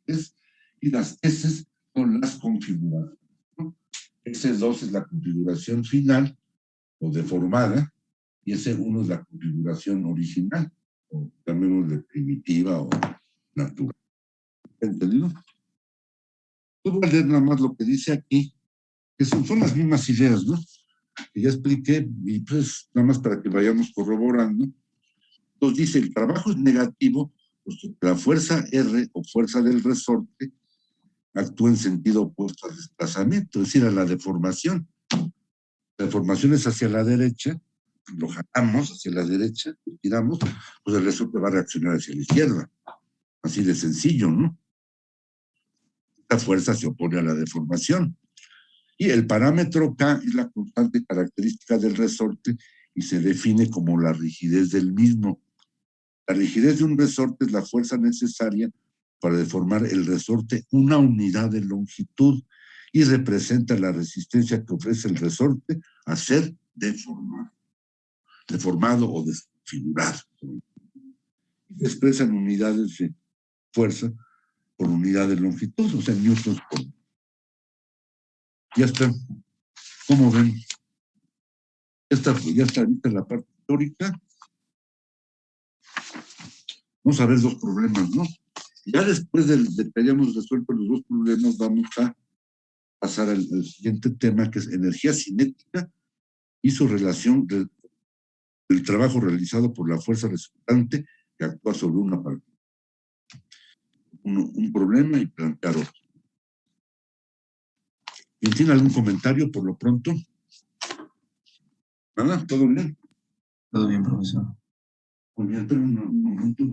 es, y las S son las configuradas, ¿no? S2 es la configuración final o deformada, y S1 es la configuración original, o llamémosle primitiva o natural. ¿Entendido? Yo voy a leer nada más lo que dice aquí, que son las mismas ideas, ¿no? Que ya expliqué, y pues nada más para que vayamos corroborando. Entonces dice, el trabajo es negativo, puesto que la fuerza R o fuerza del resorte actúa en sentido opuesto al desplazamiento, es decir, a la deformación. La deformación es hacia la derecha, lo jalamos hacia la derecha, lo tiramos, pues el resorte va a reaccionar hacia la izquierda. Así de sencillo, ¿no? La fuerza se opone a la deformación. Y el parámetro K es la constante característica del resorte y se define como la rigidez del mismo. La rigidez de un resorte es la fuerza necesaria para deformar el resorte una unidad de longitud y representa la resistencia que ofrece el resorte a ser deformado o desfigurado. Se expresan unidades de fuerza por unidad de longitud, o sea, newtons por. Ya está. ¿Cómo ven? Ya está ahorita la parte teórica. Vamos a ver dos problemas, ¿no? Ya después de que hayamos resuelto los dos problemas, vamos a pasar al siguiente tema, que es energía cinética y su relación del trabajo realizado por la fuerza resultante que actúa sobre una partícula. Un problema y plantear otro. ¿Quién tiene algún comentario por lo pronto? ¿Nada? ¿Todo bien? Todo bien, profesor. Muy bien, pero un momento.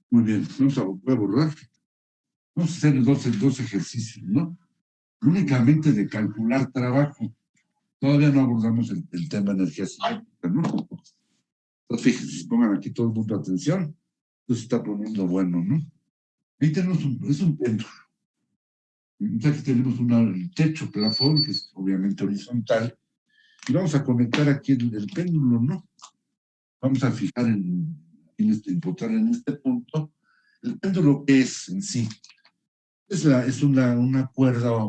Muy bien, voy a borrar. Vamos a hacer dos ejercicios, ¿no? Únicamente de calcular trabajo. Todavía no abordamos el tema energía cinética, ¿no? Entonces, fíjense, pongan aquí todo el mundo atención. Esto se está poniendo bueno, ¿no? Ahí tenemos es un péndulo. Aquí tenemos el techo, plafón, que es obviamente horizontal. Y vamos a conectar aquí el péndulo, ¿no? Vamos a fijar encontrar en este punto. El péndulo, ¿qué es en sí? Es una cuerda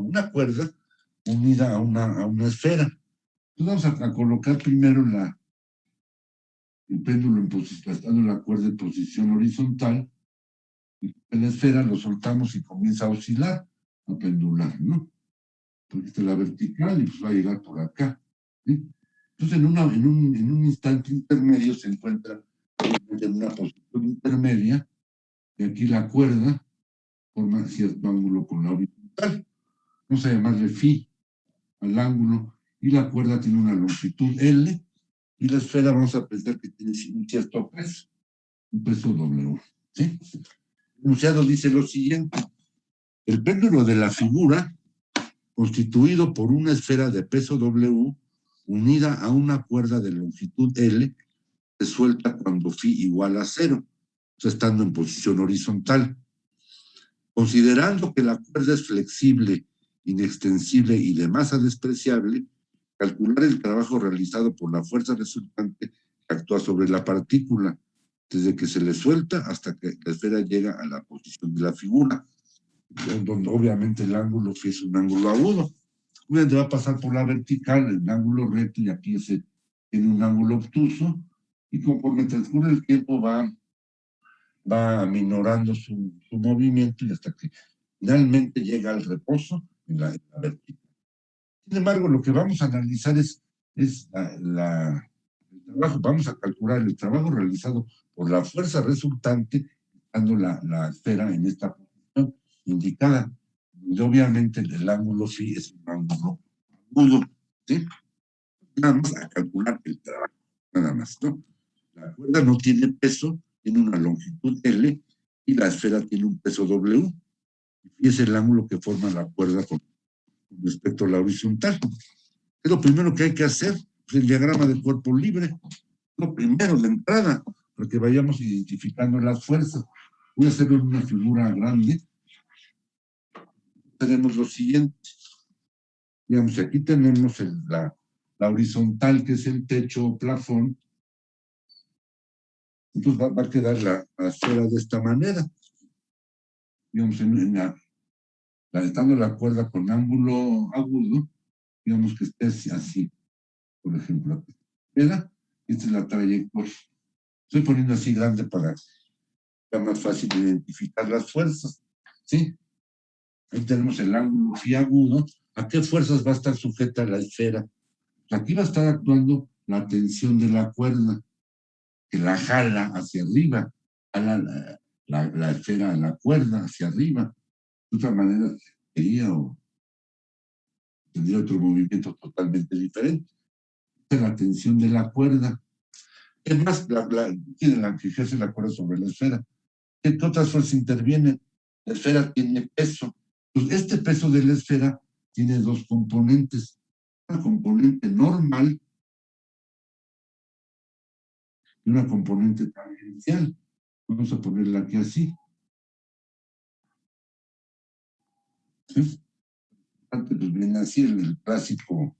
unida a una esfera. Entonces vamos a colocar primero el péndulo en posición, estando la cuerda en posición horizontal, y en la esfera lo soltamos y comienza a oscilar, a pendular, ¿no? Porque esta es la vertical y pues va a llegar por acá, ¿sí? Entonces en un instante intermedio se encuentra en una posición intermedia, y aquí la cuerda forma cierto ángulo con la horizontal. Vamos a llamarle phi al ángulo, y la cuerda tiene una longitud L, y la esfera vamos a pensar que tiene un cierto peso, un peso W, ¿sí? El enunciado dice lo siguiente: el péndulo de la figura, constituido por una esfera de peso W unida a una cuerda de longitud L, se suelta cuando phi igual a 0, o sea, estando en posición horizontal. Considerando que la cuerda es flexible, inextensible y de masa despreciable, calcular el trabajo realizado por la fuerza resultante que actúa sobre la partícula, desde que se le suelta hasta que la esfera llega a la posición de la figura, donde obviamente el ángulo phi es un ángulo agudo. Obviamente va a pasar por la vertical, el ángulo recto, y aquí tiene un ángulo obtuso, y conforme transcurre el tiempo va aminorando su movimiento, y hasta que finalmente llega al reposo en la vertical. Sin embargo, lo que vamos a analizar es el trabajo. Vamos a calcular el trabajo realizado por la fuerza resultante, dando la esfera en esta posición indicada, donde obviamente el ángulo phi es un ángulo agudo, ¿sí? Nada más a calcular el trabajo, nada más, ¿no? La cuerda no tiene peso, tiene una longitud L, y la esfera tiene un peso W, y es el ángulo que forma la cuerda con respecto a la horizontal. Es lo primero que hay que hacer, pues el diagrama de cuerpo libre, lo primero de entrada, para que vayamos identificando las fuerzas. Voy a hacer una figura grande. Tenemos lo siguiente. Digamos, aquí tenemos la horizontal, que es el techo o plafón. Entonces va a quedar la esfera de esta manera. Digamos, estando la cuerda con ángulo agudo, digamos que esté así, por ejemplo. ¿Verdad? Esta es la trayectoria. Estoy poniendo así grande para que sea más fácil identificar las fuerzas, ¿sí? Ahí tenemos el ángulo phi agudo. ¿A qué fuerzas va a estar sujeta la esfera? Aquí va a estar actuando la tensión de la cuerda, que la jala hacia arriba, jala la esfera a la cuerda hacia arriba. De otra manera, tendría otro movimiento totalmente diferente. Esta es la tensión de la cuerda. Es más, tiene la que ejerce la cuerda sobre la esfera. ¿Qué otras fuerzas intervienen? La esfera tiene peso. Pues este peso de la esfera tiene dos componentes. Una componente normal y una componente tangencial. Vamos a ponerla aquí así. ¿Sí? Antes pues viene así el clásico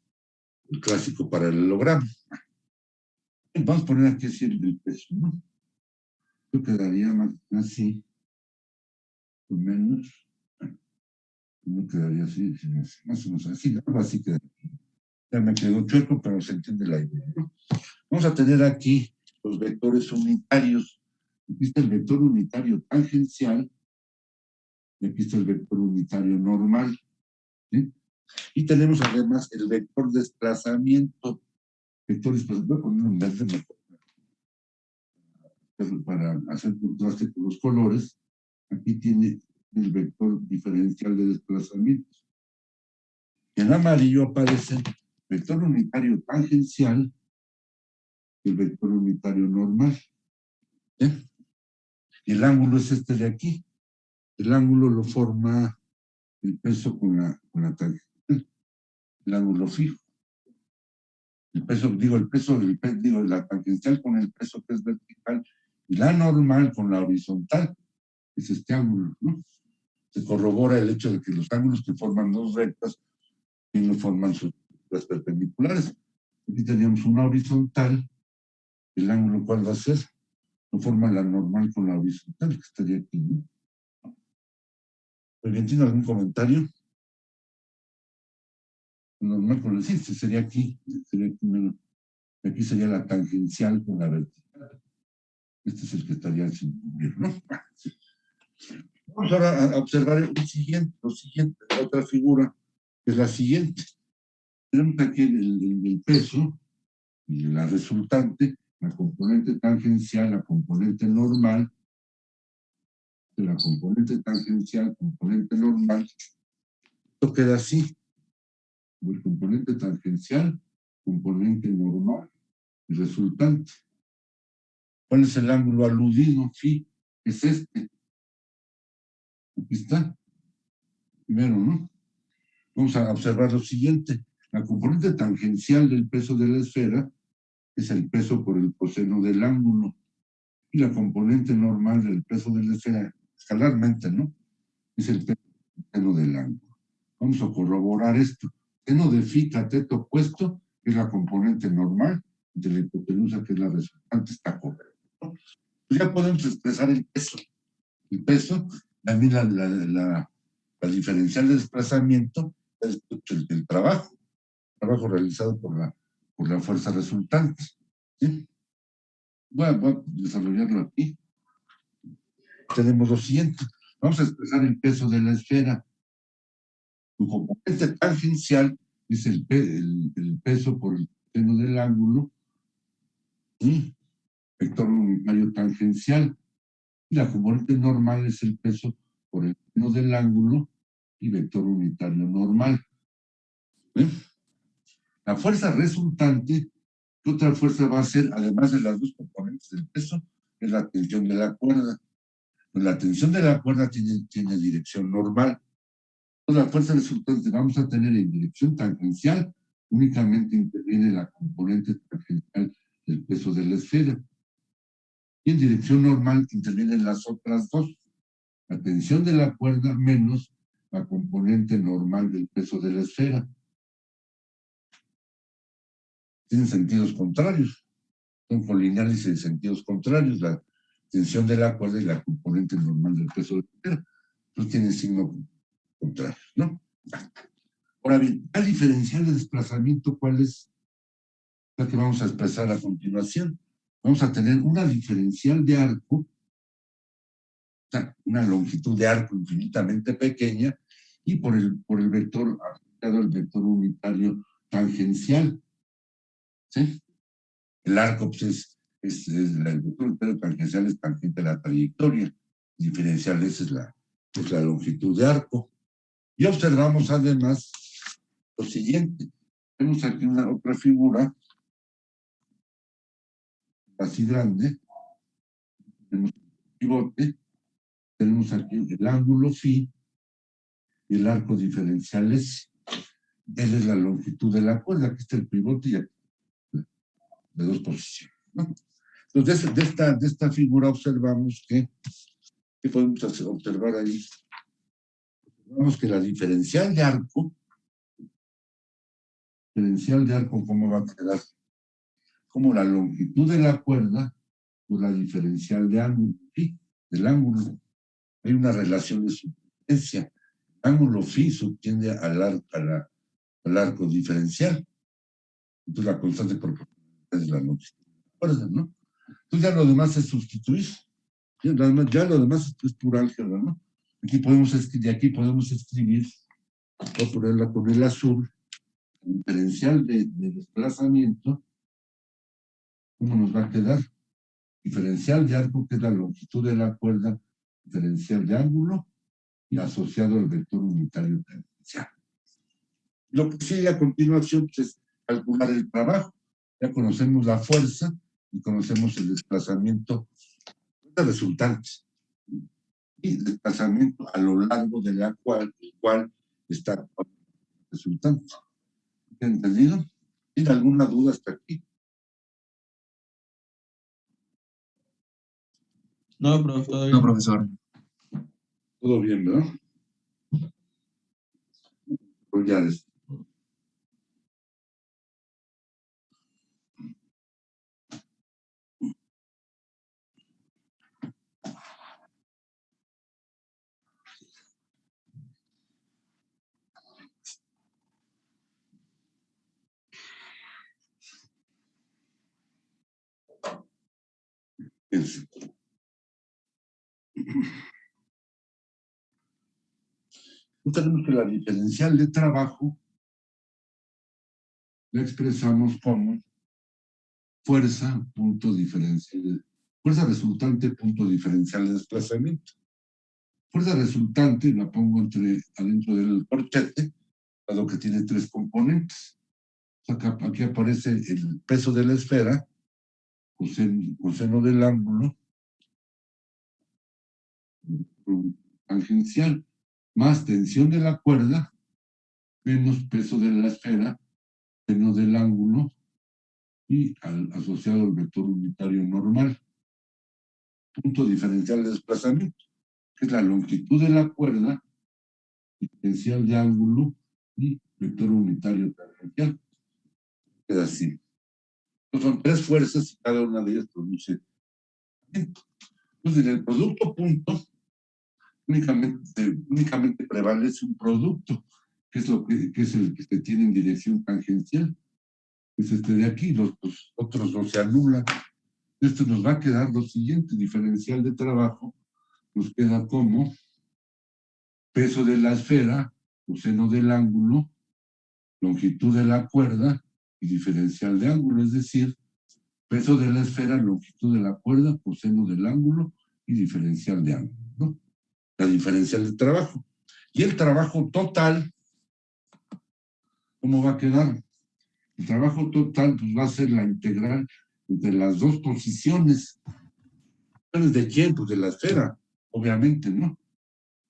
paralelogramo. Vamos a poner aquí así el peso, ¿no? Esto quedaría más así, o menos. No quedaría así, más o menos así, algo así quedaría. Ya me quedó chueco, pero se entiende la idea, ¿no? Vamos a tener aquí los vectores unitarios. Aquí está el vector unitario tangencial, y aquí está el vector unitario normal, ¿sí? Y tenemos además el vector desplazamiento. Vectores, pues voy a poner un verde mejor, para hacer contraste con los colores. Aquí tiene el vector diferencial de desplazamiento. En amarillo aparece el vector unitario tangencial y el vector unitario normal. ¿Sí? Y el ángulo es este de aquí. El ángulo lo forma el peso con la tangencial, el ángulo fijo. El peso, la tangencial con el peso que es vertical, y la normal con la horizontal, que es este ángulo, ¿no? Se corrobora el hecho de que los ángulos que forman dos rectas no forman las perpendiculares. Aquí teníamos una horizontal, el ángulo, ¿cuál va a ser? no forman la normal con la horizontal, que estaría aquí, ¿no? ¿Alguien tiene algún comentario? Normal con el sí, sería aquí, menos. Aquí sería la tangencial con la vertical. Este es el que estaría sin cubrir, ¿no? Vamos ahora a observar lo siguiente, la otra figura, que es la siguiente. Tenemos aquí el peso y la resultante, la componente tangencial, la componente normal, la componente tangencial, componente normal. Esto queda así. El componente tangencial, componente normal y resultante. ¿Cuál es el ángulo aludido? Phi es este. Aquí está. Primero, ¿no? Vamos a observar lo siguiente. La componente tangencial del peso de la esfera es el peso por el coseno del ángulo. Y la componente normal del peso de la esfera, escalarmente, ¿no? Es el peso por el coseno del ángulo. Vamos a corroborar esto. Seno de phi cateto opuesto es la componente normal de la hipotenusa, que es la resultante, está correcto. Pues ya podemos expresar el peso. El peso, también la diferencial de desplazamiento es el trabajo realizado por la fuerza resultante. ¿Sí? Voy a desarrollarlo aquí. Tenemos lo siguiente. Vamos a expresar el peso de la esfera. Su componente tangencial es el peso por el seno del ángulo, y vector unitario tangencial. Y la componente normal es el peso por el seno del ángulo y vector unitario normal. ¿Eh? La fuerza resultante, ¿qué otra fuerza va a ser, además de las dos componentes del peso? Es la tensión de la cuerda. Pues la tensión de la cuerda tiene dirección normal. Entonces, la fuerza resultante vamos a tener en dirección tangencial, únicamente interviene la componente tangencial del peso de la esfera. Y en dirección normal intervienen las otras dos. La tensión de la cuerda menos la componente normal del peso de la esfera. Tienen sentidos contrarios. Son colineales en sentidos contrarios. La tensión de la cuerda y la componente normal del peso de la esfera. Entonces tienen signo contrario, ¿no? Ahora bien, la diferencial de desplazamiento, ¿cuál es la que vamos a expresar a continuación? Vamos a tener una diferencial de arco, o sea, una longitud de arco infinitamente pequeña, y por el vector asociado al vector unitario tangencial. ¿Sí? El arco, pues, el vector unitario tangencial es tangente a la trayectoria. Diferencial esa es la longitud de arco. Y observamos además lo siguiente. Tenemos aquí una otra figura así grande. Tenemos un pivote. Tenemos aquí el ángulo phi y el arco diferencial S. Esa es la longitud de la cuerda. Aquí está el pivote y aquí, de dos posiciones, ¿no? Entonces, de esta figura observamos que podemos observar ahí. Observamos que la diferencial de arco, ¿cómo va a quedar? Como la longitud de la cuerda por la diferencial de ángulo, ¿sí? Del ángulo. Hay una relación de subtendencia. Ángulo phi subtiende al arco diferencial. Entonces la constante proporcional es la longitud de la cuerda, ¿no? Entonces ya lo demás es sustituir. Ya lo demás es pura álgebra, ¿no? De aquí podemos escribir, voy a ponerla con el azul, el diferencial de desplazamiento. ¿Cómo nos va a quedar? Diferencial de arco, que es la longitud de la cuerda, diferencial de ángulo y asociado al vector unitario tangencial. Lo que sigue a continuación, pues, es calcular el trabajo. Ya conocemos la fuerza y conocemos el desplazamiento resultante y desplazamiento a lo largo de el cual está el resultante. ¿Entendido? ¿Tiene alguna duda hasta aquí? No, profe, todo No, bien. profesor. Todo bien, ¿verdad? Pues ya Fíjense. Tenemos que la diferencial de trabajo la expresamos como fuerza, punto diferencial, fuerza resultante, punto diferencial de desplazamiento. Fuerza resultante la pongo adentro del corchete, dado que tiene 3 componentes. Aquí aparece el peso de la esfera, coseno del ángulo, tangencial, más tensión de la cuerda, menos peso de la esfera, seno del ángulo, y asociado al vector unitario normal. Punto diferencial de desplazamiento, que es la longitud de la cuerda, diferencial de ángulo y vector unitario tangencial. Es así. Entonces, son 3 fuerzas y cada una de ellas produce. Entonces, en el producto punto, únicamente prevalece un producto, que es el que se tiene en dirección tangencial. Es este de aquí, los otros no se anulan. Esto nos va a quedar lo siguiente: diferencial de trabajo nos queda como peso de la esfera, coseno del ángulo, longitud de la cuerda y diferencial de ángulo, es decir, peso de la esfera, longitud de la cuerda, coseno del ángulo y diferencial de ángulo, ¿no? La diferencial de trabajo. Y el trabajo total, ¿cómo va a quedar? El trabajo total pues, va a ser la integral entre las 2 posiciones. ¿De quién? Pues de la esfera, obviamente, ¿no?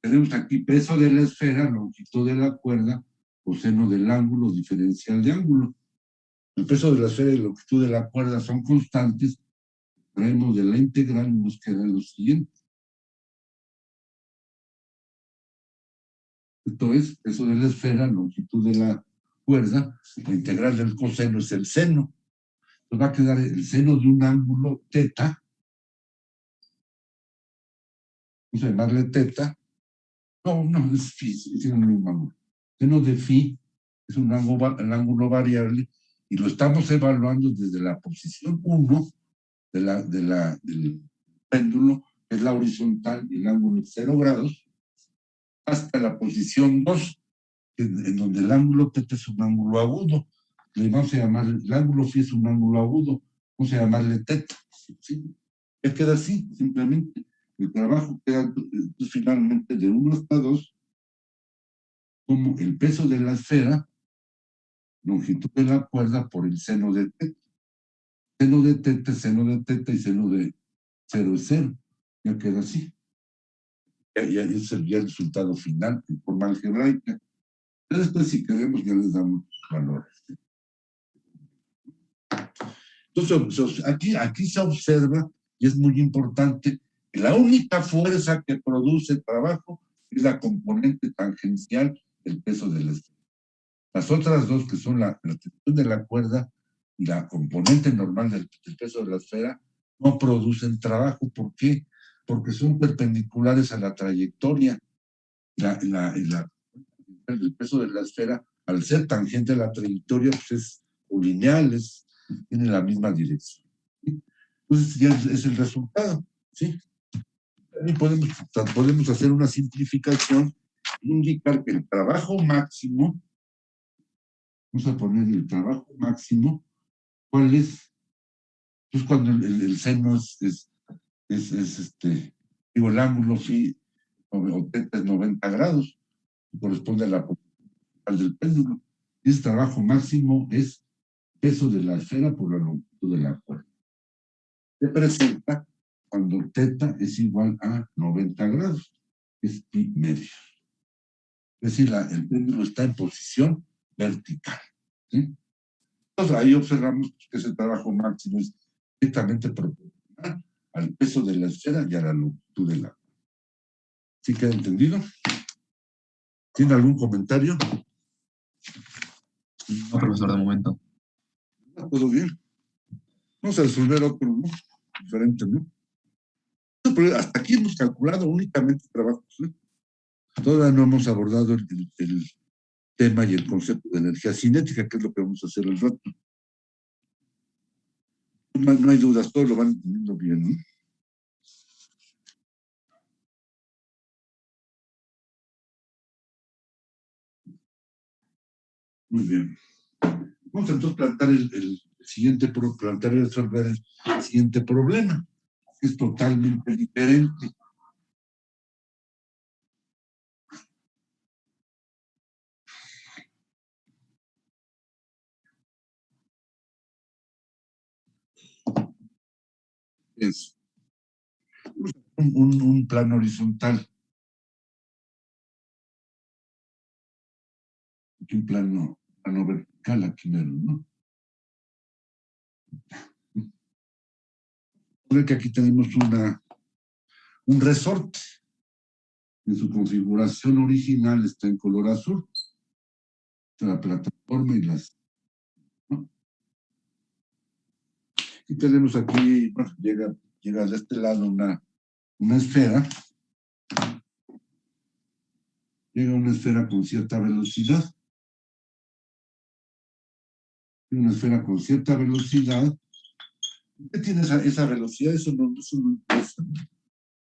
Tenemos aquí peso de la esfera, longitud de la cuerda, coseno del ángulo, diferencial de ángulo. El peso de la esfera y la longitud de la cuerda son constantes. Traemos de la integral y nos queda lo siguiente. Esto es peso de la esfera, longitud de la cuerda, la integral del coseno es el seno. Nos va a quedar el seno de un ángulo teta. Vamos a llamarle teta. No, es phi, tiene el mismo ángulo. Seno de phi es el ángulo variable y lo estamos evaluando desde la posición 1 del péndulo, que es la horizontal y el ángulo es 0 grados, hasta la posición 2, en donde el ángulo teta es un ángulo agudo. Le vamos a llamar, el ángulo phi es un ángulo agudo, vamos a llamarle teta. ¿Sí? Ya queda así, simplemente. El trabajo queda finalmente de 1 hasta 2, como el peso de la esfera, longitud de la cuerda por el seno de teta. Seno de teta y seno de 0 es 0. Ya queda así. Ya es el resultado final en forma algebraica. Después, si queremos, ya les damos valores. Entonces, aquí se observa, y es muy importante, que la única fuerza que produce trabajo es la componente tangencial del peso de la esfera. Las otras dos, que son la tensión de la cuerda y la componente normal del peso de la esfera, no producen trabajo. ¿Por qué? Porque son perpendiculares a la trayectoria. El peso de la esfera, al ser tangente a la trayectoria, pues es lineal, tiene la misma dirección. ¿Sí? Entonces ya es el resultado. ¿Sí? Y podemos hacer una simplificación e indicar que el trabajo máximo, vamos a poner el trabajo máximo, ¿cuál es? Pues cuando el seno digo, el ángulo phi o teta es 90 grados, corresponde a la posición del péndulo. Y ese trabajo máximo es peso de la esfera por la longitud de la cuerda. Se presenta cuando teta es igual a 90 grados, es pi medio. Es decir, el péndulo está en posición vertical. ¿Sí? Entonces ahí observamos que ese trabajo máximo es directamente proporcional al peso de la esfera y a la longitud de la cuerda. ¿Sí queda entendido? ¿Tiene algún comentario? No, profesor, de momento. ¿Todo bien? Vamos a resolver otro, ¿no? Diferente, ¿no? Pero hasta aquí hemos calculado únicamente trabajos, ¿eh? Todavía no hemos abordado el tema y el concepto de energía cinética, que es lo que vamos a hacer al rato. No hay dudas, todos lo van entendiendo bien, ¿no? Muy bien. Vamos entonces a plantear el siguiente, plantear y resolver el siguiente problema, que es totalmente diferente. Es un plano horizontal. Aquí un plano vertical, aquí menos, ¿no? Que aquí tenemos un resorte. En su configuración original está en color azul. La plataforma y las... ¿no? Y tenemos aquí, bueno, llega de este lado una esfera. Llega una esfera con cierta velocidad. Una esfera con cierta velocidad. ¿Qué tiene esa velocidad? Eso no interesa.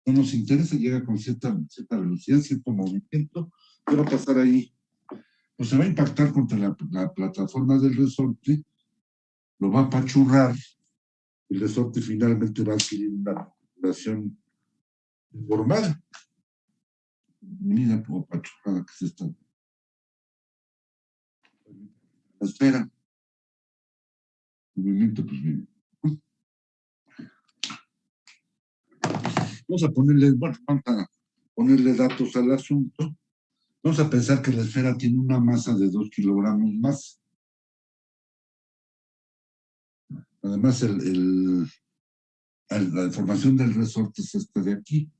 No nos interesa, llega con cierta velocidad, cierto movimiento. ¿Qué va a pasar ahí? Pues se va a impactar contra la plataforma del resorte, lo va a apachurrar, el resorte finalmente va a adquirir una configuración deformada. Mira como apachurrada que es esta la esfera. Movimiento, pues bien. Vamos a ponerle datos al asunto. Vamos a pensar que la esfera tiene una masa de 2 kilogramos más. Además, la deformación del resorte es esta de aquí.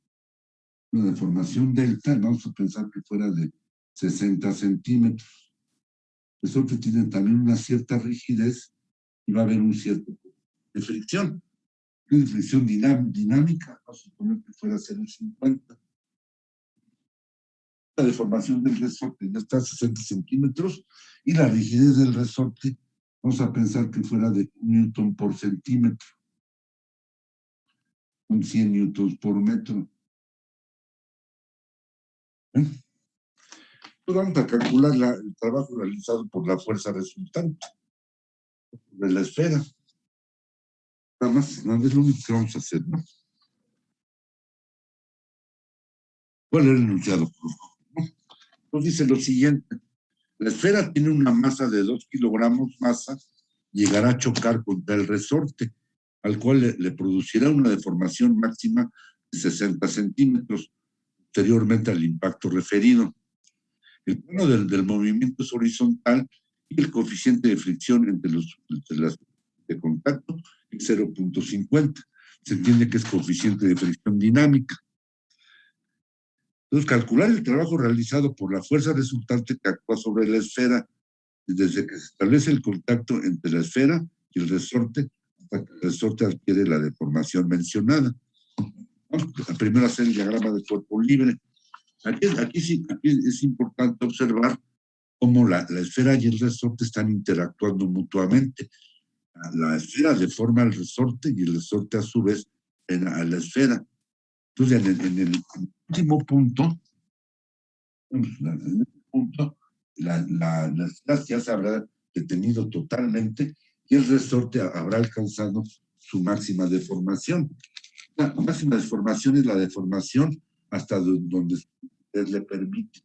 Una deformación delta, vamos a pensar que fuera de 60 centímetros. El resorte tiene también una cierta rigidez y va a haber un cierto de fricción. Una fricción dinámica, vamos a suponer que fuera 0,50. La deformación del resorte ya está a 60 centímetros y la rigidez del resorte, vamos a pensar que fuera de 1 newton por centímetro, con 100 newtons por metro. Entonces vamos a calcular el trabajo realizado por la fuerza resultante de la esfera. Nada más es lo único que vamos a hacer, ¿no? ¿Cuál es el enunciado? Nos dice lo siguiente. La esfera tiene una masa de 2 kilogramos masa, llegará a chocar contra el resorte, al cual le producirá una deformación máxima de 60 centímetros, posteriormente al impacto referido. El plano del movimiento es horizontal y el coeficiente de fricción entre las de contacto es 0,50. Se entiende que es coeficiente de fricción dinámica. Entonces, calcular el trabajo realizado por la fuerza resultante que actúa sobre la esfera desde que se establece el contacto entre la esfera y el resorte hasta que el resorte adquiere la deformación mencionada. Vamos a primero hacer el diagrama de cuerpo libre. Aquí es importante observar cómo la esfera y el resorte están interactuando mutuamente. La esfera deforma el resorte y el resorte a su vez a la esfera. Entonces, en el último punto, la esfera ya se habrá detenido totalmente y el resorte habrá alcanzado su máxima deformación. La máxima deformación es la deformación hasta donde le permite.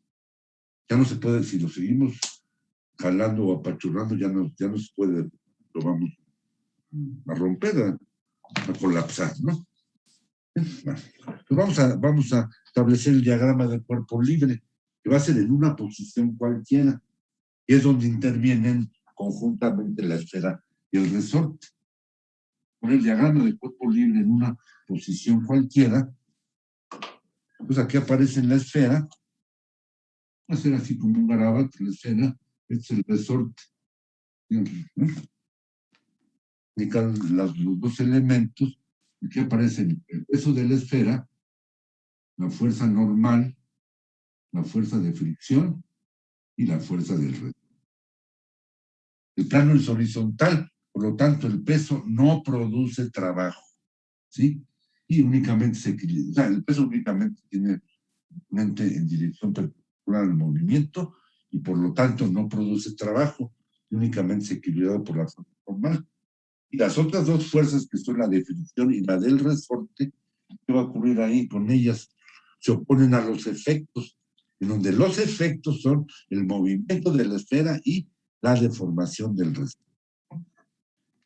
Ya no se puede, si lo seguimos jalando o apachurrando, ya no se puede, lo vamos a romper, a colapsar, ¿no? Pues vamos a establecer el diagrama del cuerpo libre, que va a ser en una posición cualquiera, y es donde intervienen conjuntamente la esfera y el resorte. Con el diagrama del cuerpo libre en una posición cualquiera, pues aquí aparece la esfera, va a ser así como un garabato, la esfera, este es el resorte. Indican los dos elementos, aquí aparecen el peso de la esfera, la fuerza normal, la fuerza de fricción y la fuerza del resorte. El plano es horizontal, por lo tanto el peso no produce trabajo, ¿sí? Y únicamente se equilibra, o sea, el peso únicamente tiene mente en dirección perpendicular al movimiento y por lo tanto no produce trabajo, únicamente es equilibrado por la fuerza normal. Y las otras dos fuerzas, que son la de fricción y la del resorte, ¿qué va a ocurrir ahí con ellas? Se oponen a los efectos, en donde los efectos son el movimiento de la esfera y la deformación del resorte.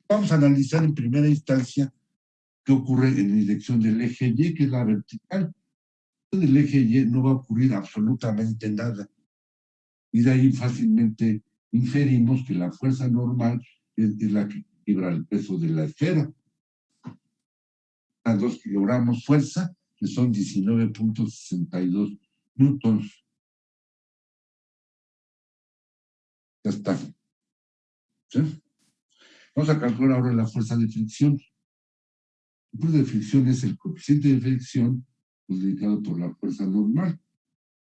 Vamos a analizar en primera instancia qué ocurre en la dirección del eje Y, que es la vertical. En el eje Y no va a ocurrir absolutamente nada. Y de ahí fácilmente inferimos que la fuerza normal es la que equilibra el peso de la esfera. Las 2 kilogramos fuerza, que son 19.62 newtons. Ya está. ¿Sí? Vamos a calcular ahora la fuerza de fricción. La fuerza de fricción es el coeficiente de fricción multiplicado por la fuerza normal.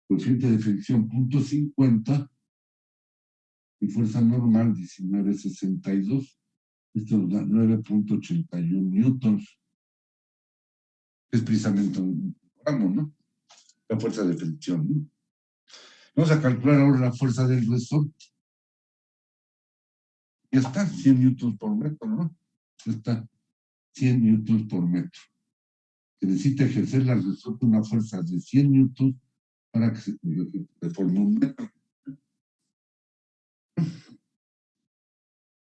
Coeficiente de fricción 0.50 y fuerza normal 19.62. Esto nos da 9.81 newtons. Es precisamente un gramo, ¿no? La fuerza de fricción, ¿no? Vamos a calcular ahora la fuerza del resorte. Ya está, 100 newtons por metro, ¿no? Ya está, 100 newtons por metro. Se necesita ejercer al resorte una fuerza de 100 newtons para que se deforme un metro.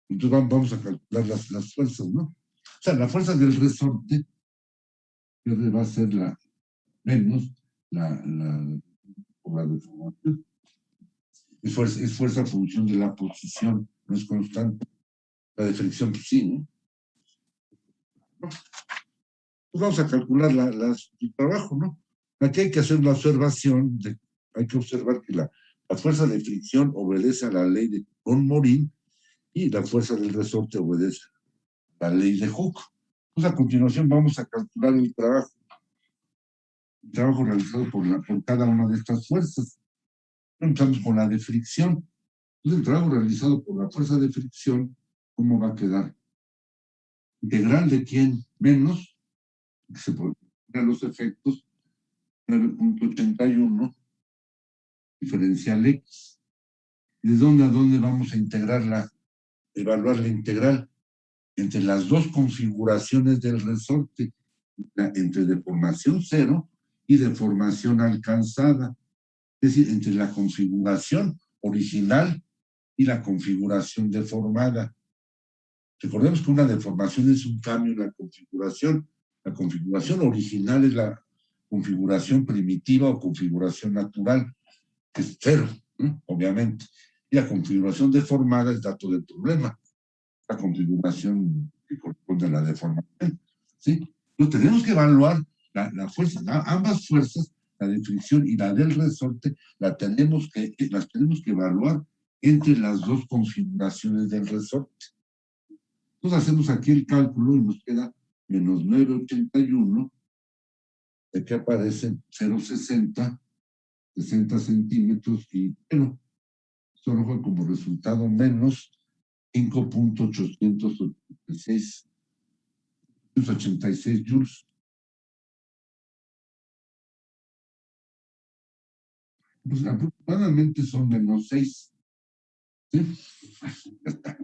Entonces vamos a calcular las fuerzas, ¿no? O sea, la fuerza del resorte va a ser la menos por la deformación. Es fuerza en función de la posición, no es constante. La de fricción, pues sí, ¿no? Pues vamos a calcular el trabajo, ¿no? Aquí hay que hacer una observación, hay que observar que la fuerza de fricción obedece a la ley de Von-Morin y la fuerza del resorte obedece a la ley de Hooke. Entonces, a continuación vamos a calcular el trabajo realizado por cada una de estas fuerzas. Empezamos con la de fricción. Entonces, el trabajo realizado por la fuerza de fricción, ¿cómo va a quedar? Integral de quién menos, que se ponen los efectos, 9.81, diferencial X. ¿Y de dónde a dónde vamos a evaluar la integral? Entre las dos configuraciones del resorte, entre deformación cero y deformación alcanzada. Es decir, entre la configuración original y la configuración deformada. Recordemos que una deformación es un cambio en la configuración. La configuración original es la configuración primitiva o configuración natural, que es cero, ¿no? Obviamente. Y la configuración deformada es dato del problema. La configuración que corresponde a la deformación. ¿Sí? Entonces tenemos que evaluar la fuerza, ambas fuerzas, la de fricción y la del resorte, las tenemos que evaluar entre las dos configuraciones del resorte. Entonces hacemos aquí el cálculo y nos queda menos 9.81, de que aparecen 0.60, 60 centímetros y bueno, esto arroja como resultado menos 5.886 joules. Pues aproximadamente son menos 6. ¿Sí? Ya está.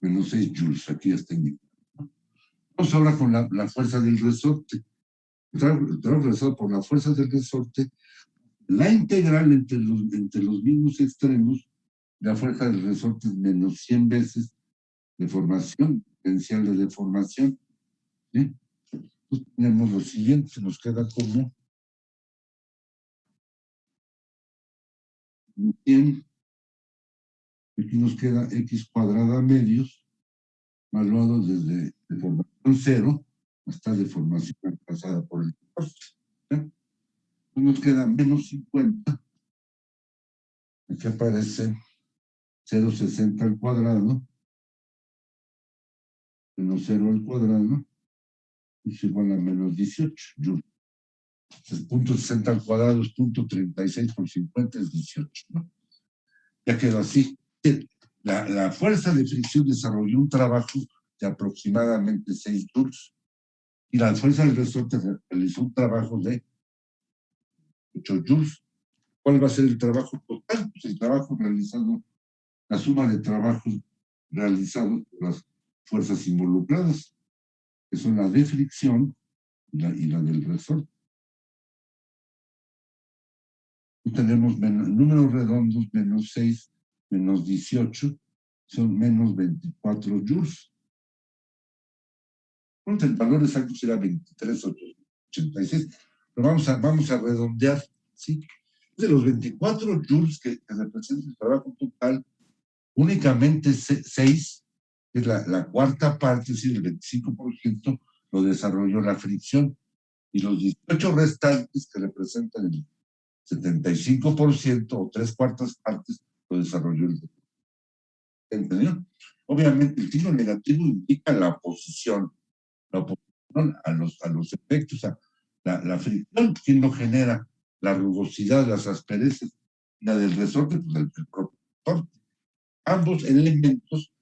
Menos 6 joules, aquí ya está indicado. Vamos ahora con la fuerza del resorte. El trabajo realizado por la fuerza del resorte, la integral entre los mismos extremos, la fuerza del resorte es menos 100 veces deformación, potencial de deformación. ¿Sí? Entonces tenemos lo siguiente, nos queda como 100, aquí nos queda x cuadrada medios, evaluado desde deformación cero hasta deformación alcanzada por el resorte. ¿Sí? Nos queda menos 50, aquí aparece 0.60 al cuadrado, menos 0 al cuadrado, es igual a menos 18 joules. Entonces, 0.60 al cuadrado es 0.36 por 50 es 18, ¿no? Ya quedó así. La fuerza de fricción desarrolló un trabajo de aproximadamente 6 joules y la fuerza del resorte realizó un trabajo de 8 joules. ¿Cuál va a ser el trabajo total? pues, el trabajo realizado, la suma de trabajos realizados por las fuerzas involucradas, que son la de fricción y la del resorte. Tenemos números redondos, menos 6, menos 18, son menos 24 joules. El valor exacto será 23,86, pero vamos a redondear, ¿sí? De los 24 joules que representan el trabajo total, únicamente 6, que es la cuarta parte, es decir, el 25%, lo desarrolló la fricción, y los 18 restantes, que representan el 75% o 3/4 partes, lo desarrolló el. ¿Entendió? Obviamente, el signo negativo indica la oposición a los efectos. O sea, la fricción, ¿quién lo genera? La rugosidad, las asperezas, la del resorte, pues el propio resorte. Ambos elementos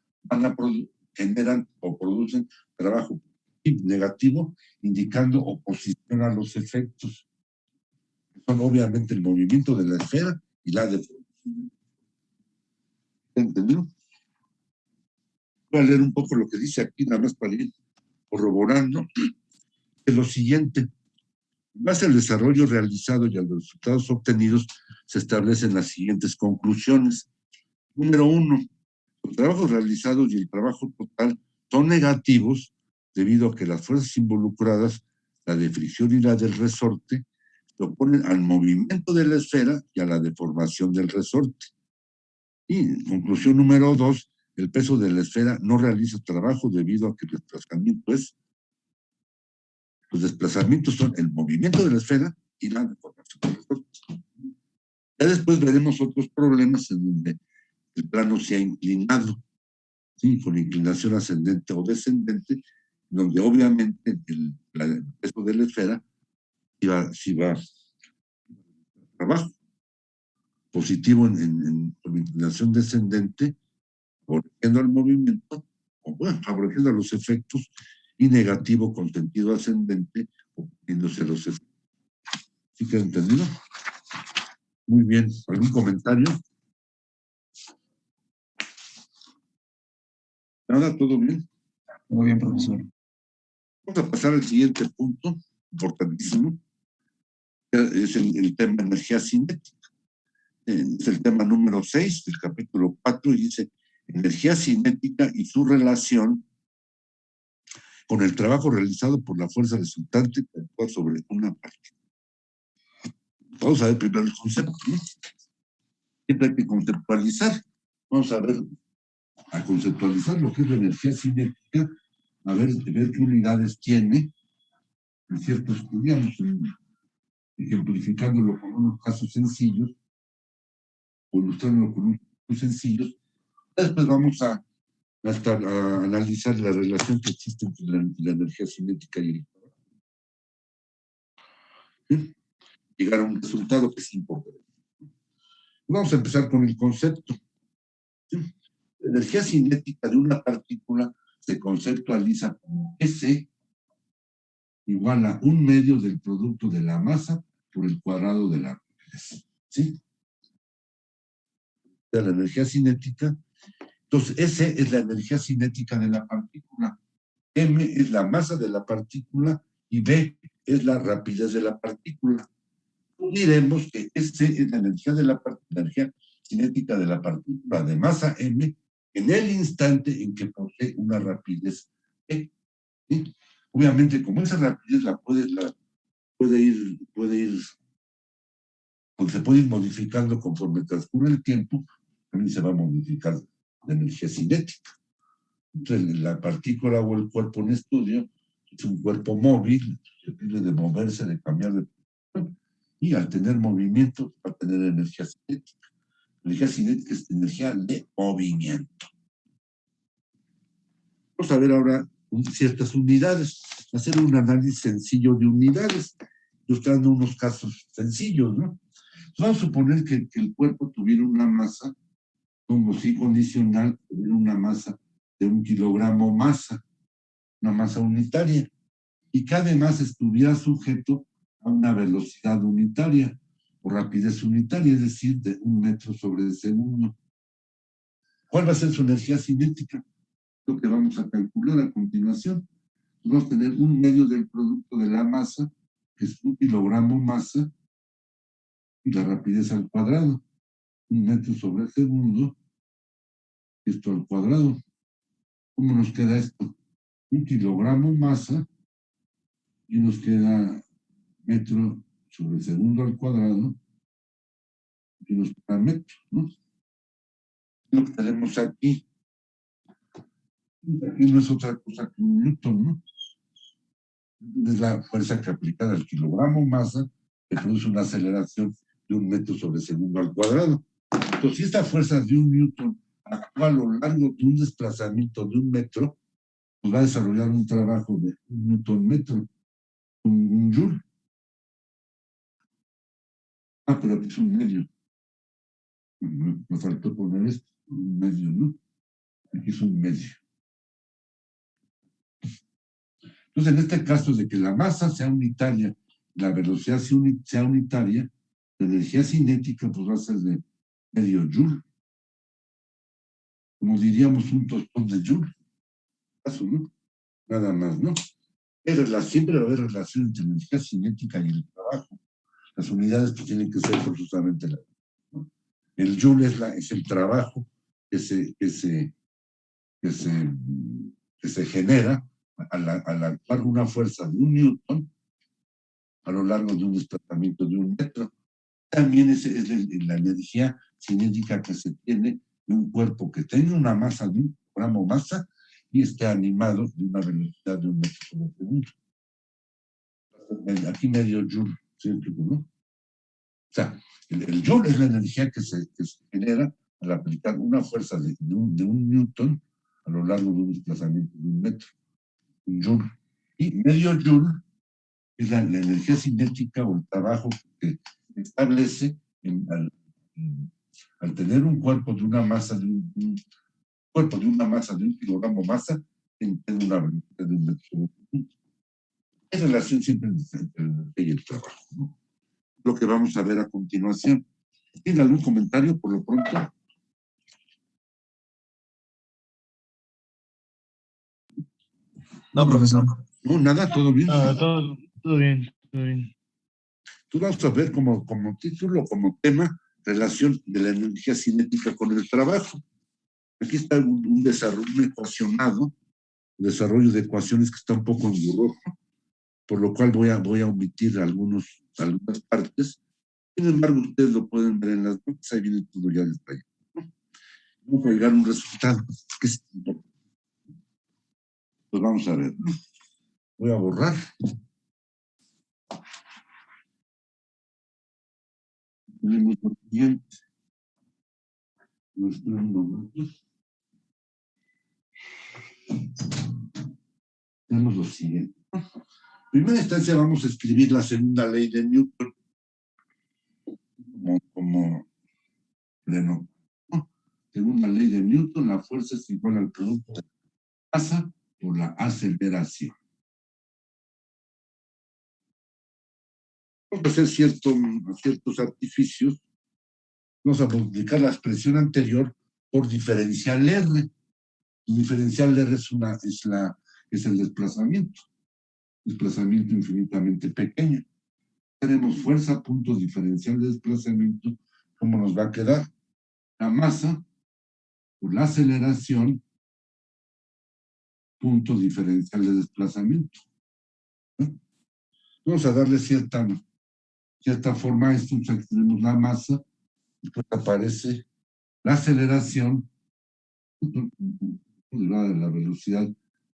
generan o producen trabajo negativo, indicando oposición a los efectos. Son obviamente el movimiento de la esfera y la deformación. ¿Entendido? Voy a leer un poco lo que dice aquí, nada más para ir corroborando que lo siguiente: en base al desarrollo realizado y a los resultados obtenidos, se establecen las siguientes conclusiones. Número 1, los trabajos realizados y el trabajo total son negativos debido a que las fuerzas involucradas, la de fricción y la del resorte, se oponen al movimiento de la esfera y a la deformación del resorte. Y conclusión número 2, el peso de la esfera no realiza trabajo debido a que el desplazamiento los desplazamientos son el movimiento de la esfera y la deformación del resorte. Ya después veremos otros problemas en donde el plano sea inclinado, ¿sí? Con inclinación ascendente o descendente, donde obviamente el peso de la esfera sí va abajo. Positivo con inclinación descendente, favoreciendo al movimiento, o bueno, favoreciendo a los efectos, y negativo con sentido ascendente, oponiéndose los efectos. ¿Sí queda entendido? Muy bien. ¿Algún comentario? ¿Nada? ¿Todo bien? Muy bien, profesor. Vamos a pasar al siguiente punto, importantísimo. Es el tema energía cinética. Es el tema número 6 del capítulo 4 y dice energía cinética y su relación con el trabajo realizado por la fuerza resultante que actúa sobre una partícula. Vamos a ver primero el concepto, ¿no? Siempre hay que conceptualizar. Vamos a conceptualizar lo que es la energía cinética, a ver qué unidades tiene en ciertos estudios, ejemplificándolo con unos casos sencillos, o ilustrándolo con unos casos sencillos. Después vamos a analizar la relación que existe entre la energía cinética y el trabajo. ¿Sí? Llegar a un resultado que es importante. Vamos a empezar con el concepto. ¿Sí? La energía cinética de una partícula se conceptualiza como S igual a 1/2 del producto de la masa por el cuadrado de la rapidez. ¿Sí? De la energía cinética. Entonces, S es la energía cinética de la partícula, M es la masa de la partícula y B es la rapidez de la partícula. Diremos que S es la energía cinética de la partícula de masa M en el instante en que posee una rapidez E. ¿Sí? Obviamente, como esa rapidez pues se puede ir modificando conforme transcurre el tiempo, también se va a modificar la energía cinética. Entonces, la partícula o el cuerpo en estudio es un cuerpo móvil, que tiene de moverse, de cambiar de posición, y al tener movimiento va a tener energía cinética. La energía cinética es energía de movimiento. Vamos a ver ahora ciertas unidades, hacer un análisis sencillo de unidades, ilustrando unos casos sencillos, ¿no? Vamos a suponer que el cuerpo tuviera una masa, como si condicional, tuviera una masa de 1 kilogramo masa, una masa unitaria, y que además estuviera sujeto a una velocidad unitaria. o rapidez unitaria, es decir, de 1 metro sobre segundo. ¿Cuál va a ser su energía cinética? Lo que vamos a calcular a continuación. Vamos a tener 1/2 del producto de la masa, que es 1 kilogramo masa, y la rapidez al cuadrado. 1 metro sobre segundo, esto al cuadrado. ¿Cómo nos queda esto? 1 kilogramo masa, y nos queda metro sobre segundo al cuadrado, y nos queda metro, ¿no? Lo que tenemos aquí. Aquí no es otra cosa que un newton, ¿no? Es la fuerza que aplicada al kilogramo masa que produce una aceleración de 1 metro sobre segundo al cuadrado. Entonces, si esta fuerza de 1 newton actúa a lo largo de un desplazamiento de 1 metro, pues va a desarrollar un trabajo de 1 newton metro, un joule. Ah, pero aquí es un medio. Me faltó poner esto, un medio, ¿no? Aquí es un medio. Entonces, en este caso de que la masa sea unitaria, la velocidad sea unitaria, la energía cinética pues va a ser de medio joule. Como diríamos, un tostón de joule. Caso, ¿no? Nada más, ¿no? Siempre va a haber relación entre la energía cinética y el trabajo. Las unidades pues tienen que ser forzosamente la misma, ¿no? El joule es el trabajo que se genera al actuar una fuerza de 1 newton a lo largo de un desplazamiento de 1 metro. También es la energía cinética que se tiene de un cuerpo que tenga una masa de 1 gramo masa y esté animado de una velocidad de 1 metro sobre segundo. Aquí medio joule, ¿cierto? ¿No? O sea, el joule es la energía que se genera al aplicar una fuerza de 1 newton a lo largo de un desplazamiento de 1 metro. Un joule. Y medio joule es la energía cinética o el trabajo que establece al tener un cuerpo de una masa de un kilogramo masa en una velocidad de 1 metro sobre segundo. Es relación siempre entre la energía y el trabajo, ¿no? Lo que vamos a ver a continuación. ¿Tiene algún comentario por lo pronto? No, profesor. No, nada, todo bien. Todo bien, todo bien. Tú vas a ver como título, como tema, relación de la energía cinética con el trabajo. Aquí está un desarrollo ecuacionado, un desarrollo de ecuaciones que está un poco en burro, por lo cual voy a omitir algunas partes. Sin embargo, ustedes lo pueden ver en las notas, ahí viene todo ya detallado, ¿no? Vamos a llegar a un resultado que es importante. Pues vamos a ver, ¿no? Voy a borrar. Tenemos lo siguiente. Nuestro momento. Tenemos lo siguiente. En primera instancia vamos a escribir la segunda ley de Newton como pleno. Segunda ley de Newton, la fuerza es igual al producto de la masa por la aceleración. Vamos a hacer ciertos artificios. Vamos a multiplicar la expresión anterior por diferencial R. El diferencial R es el desplazamiento infinitamente pequeño. Tenemos fuerza, punto diferencial de desplazamiento. ¿Cómo nos va a quedar? La masa por la aceleración, punto diferencial de desplazamiento. Vamos a darle cierta forma a esto. Aquí tenemos la masa, después aparece la aceleración, derivada de la velocidad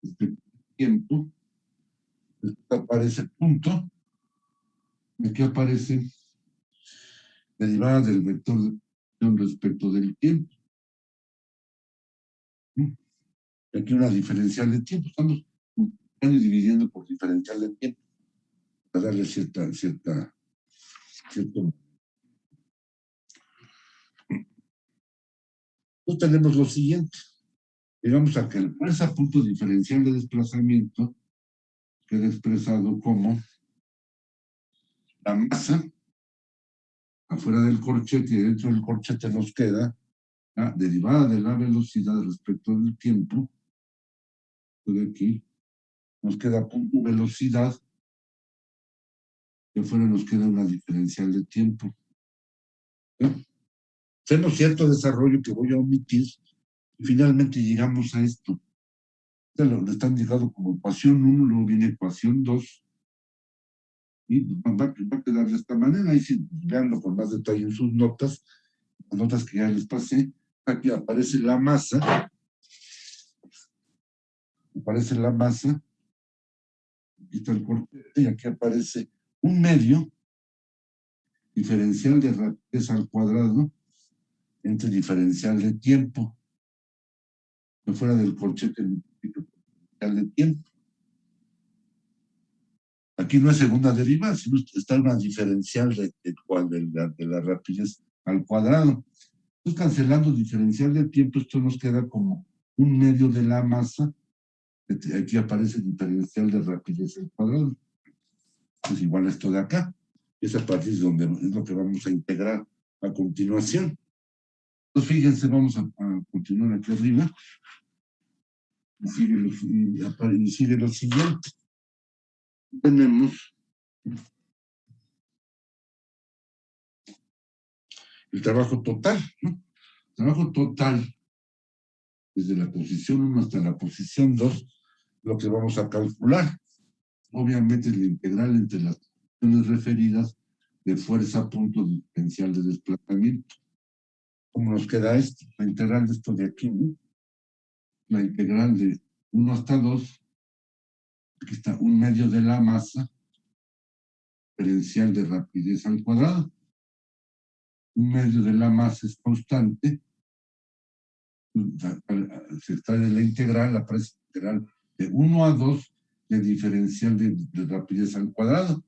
respecto al tiempo, después aparece punto, y aquí aparece derivada del vector de respecto del tiempo. Aquí una diferencial de tiempo, estamos dividiendo por diferencial de tiempo para darle cierto. Entonces tenemos lo siguiente. Llegamos a que la fuerza punto diferencial de desplazamiento queda expresado como la masa afuera del corchete y dentro del corchete nos queda la derivada de la velocidad respecto del tiempo. De aquí nos queda punto velocidad, y afuera nos queda una diferencial de tiempo. Hacemos cierto desarrollo que voy a omitir y finalmente llegamos a esto. Lo están indicado como ecuación 1, luego viene ecuación 2 y va a quedar de esta manera. Ahí sí, veanlo con más detalle en sus notas, las notas que ya les pasé. Aquí aparece la masa, aquí está el corchete y aquí aparece un medio diferencial de rapidez al cuadrado entre diferencial de tiempo. Fuera del corchete diferencial de tiempo. Aquí no es segunda derivada, sino está una diferencial de la rapidez al cuadrado. Entonces, cancelando diferencial de tiempo, esto nos queda como un medio de la masa. Aquí aparece diferencial de rapidez al cuadrado. Es igual a esto de acá. Es a partir de donde es lo que vamos a integrar a continuación. Entonces, fíjense, vamos a continuar aquí arriba. Y sigue lo siguiente. Tenemos el trabajo total, ¿no? El trabajo total, desde la posición 1 hasta la posición 2, lo que vamos a calcular. Obviamente, la integral entre las posiciones referidas de fuerza, punto diferencial de desplazamiento. ¿Cómo nos queda esto? La integral de esto de aquí, ¿no? La integral de 1 hasta 2, aquí está un medio de la masa, diferencial de rapidez al cuadrado. Un medio de la masa es constante, se extrae de la integral, aparece integral de 1 a 2 de diferencial de rapidez al cuadrado.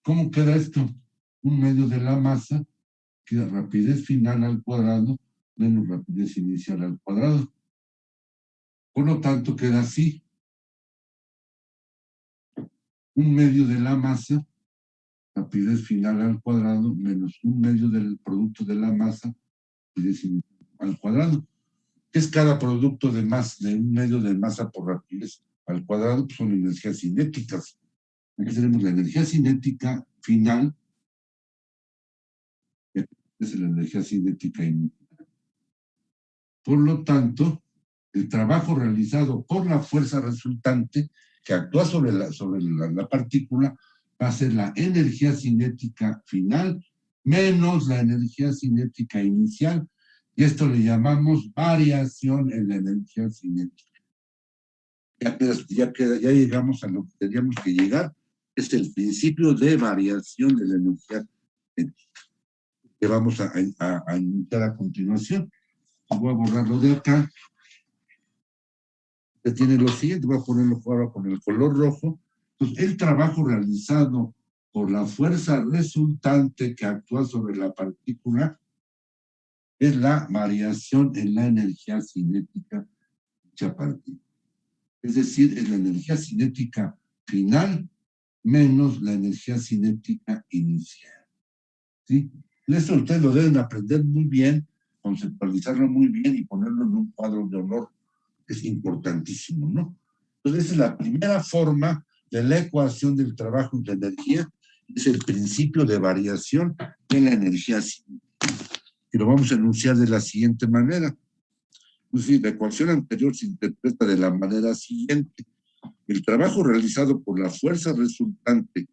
¿Cómo queda esto? Un medio de la masa queda rapidez final al cuadrado menos rapidez inicial al cuadrado. Por lo tanto, queda así. Un medio de la masa, rapidez final al cuadrado, menos un medio del producto de la masa, rapidez inicial al cuadrado. ¿Qué es cada producto de un medio de masa por rapidez al cuadrado? Pues son energías cinéticas. Aquí tenemos la energía cinética final, que es la energía cinética inicial. Por lo tanto, el trabajo realizado por la fuerza resultante que actúa sobre la partícula va a ser la energía cinética final menos la energía cinética inicial, y esto le llamamos variación en la energía cinética. Ya llegamos a lo que teníamos que llegar, es el principio de variación de la energía cinética, que vamos a iniciar a continuación. Voy a borrarlo de acá. Que tiene lo siguiente, voy a ponerlo ahora con el color rojo. Entonces, el trabajo realizado por la fuerza resultante que actúa sobre la partícula es la variación en la energía cinética de dicha partícula. Es decir, es la energía cinética final menos la energía cinética inicial. ¿Sí? Esto ustedes lo deben aprender muy bien, conceptualizarlo muy bien y ponerlo en un cuadro de honor. Es importantísimo, ¿no? Entonces, esa es la primera forma de la ecuación del trabajo de energía, es el principio de variación de la energía cinética. Y lo vamos a enunciar de la siguiente manera. Es decir, la ecuación anterior se interpreta de la manera siguiente. El trabajo realizado por la fuerza resultante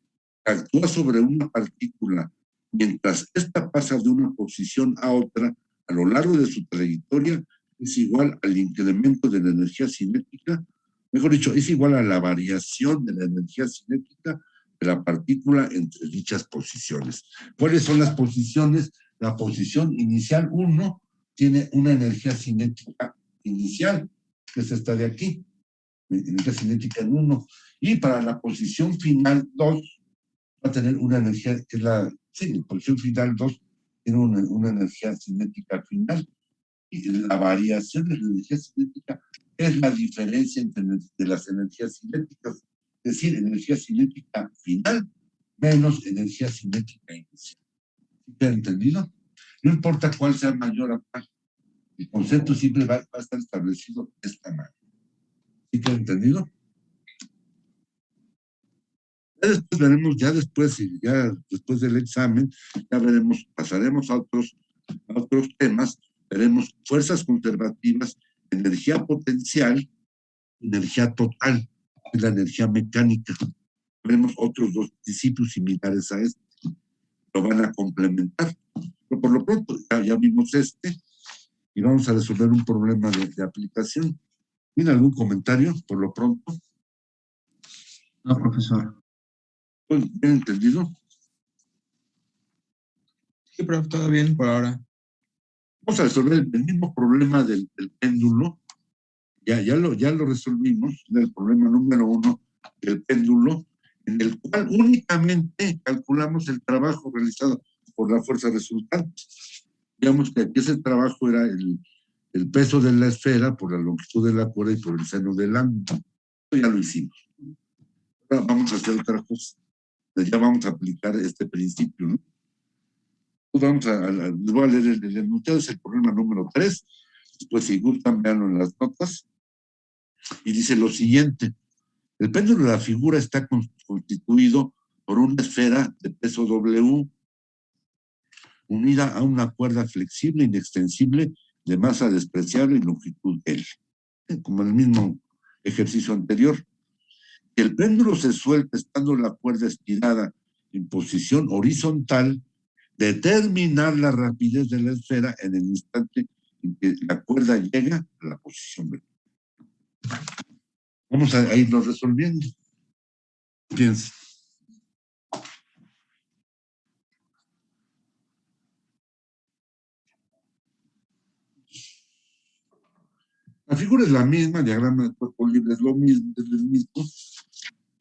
que actúa sobre una partícula mientras ésta pasa de una posición a otra a lo largo de su trayectoria es igual al incremento de la energía cinética, mejor dicho, es igual a la variación de la energía cinética de la partícula entre dichas posiciones. ¿Cuáles son las posiciones? La posición inicial 1 tiene una energía cinética inicial, que es esta de aquí, energía cinética en 1, y para la posición final 2 va a tener una energía, que es la posición final 2, tiene una energía cinética final. Y la variación de la energía cinética es la diferencia entre de las energías cinéticas, es decir, energía cinética final menos energía cinética inicial. ¿Queda entendido? No importa cuál sea mayor a cuál. El concepto siempre va a estar establecido de esta manera. ¿Sí queda entendido? Ya después veremos, ya después del examen, ya veremos, pasaremos a otros temas, veremos fuerzas conservativas, energía potencial, energía total, y la energía mecánica. Veremos otros dos principios similares a este, lo van a complementar. Pero por lo pronto, ya vimos este, y vamos a resolver un problema de aplicación. ¿Tiene algún comentario por lo pronto? No, profesor. Pues, ¿bien entendido? Sí, profe, todo bien por ahora. Vamos a resolver el mismo problema del péndulo. Ya lo resolvimos, el problema número 1 del péndulo, en el cual únicamente calculamos el trabajo realizado por la fuerza resultante. Digamos que aquí ese trabajo era el peso de la esfera por la longitud de la cuerda y por el seno del ángulo. Eso ya lo hicimos. Ahora vamos a hacer otra cosa. Ya vamos a aplicar este principio, ¿no? Pues les voy a leer el enunciado, es el problema número 3. Después, si gustan, veanlo en las notas. Y dice lo siguiente: el péndulo de la figura está constituido por una esfera de peso W unida a una cuerda flexible inextensible de masa despreciable y longitud L, como en el mismo ejercicio anterior. El péndulo se suelta estando la cuerda estirada en posición horizontal, determinar la rapidez de la esfera en el instante en que la cuerda llega a la posición vertical. Vamos a irlo resolviendo. Piensa. La figura es la misma, el diagrama de cuerpo libre es lo mismo, es el mismo.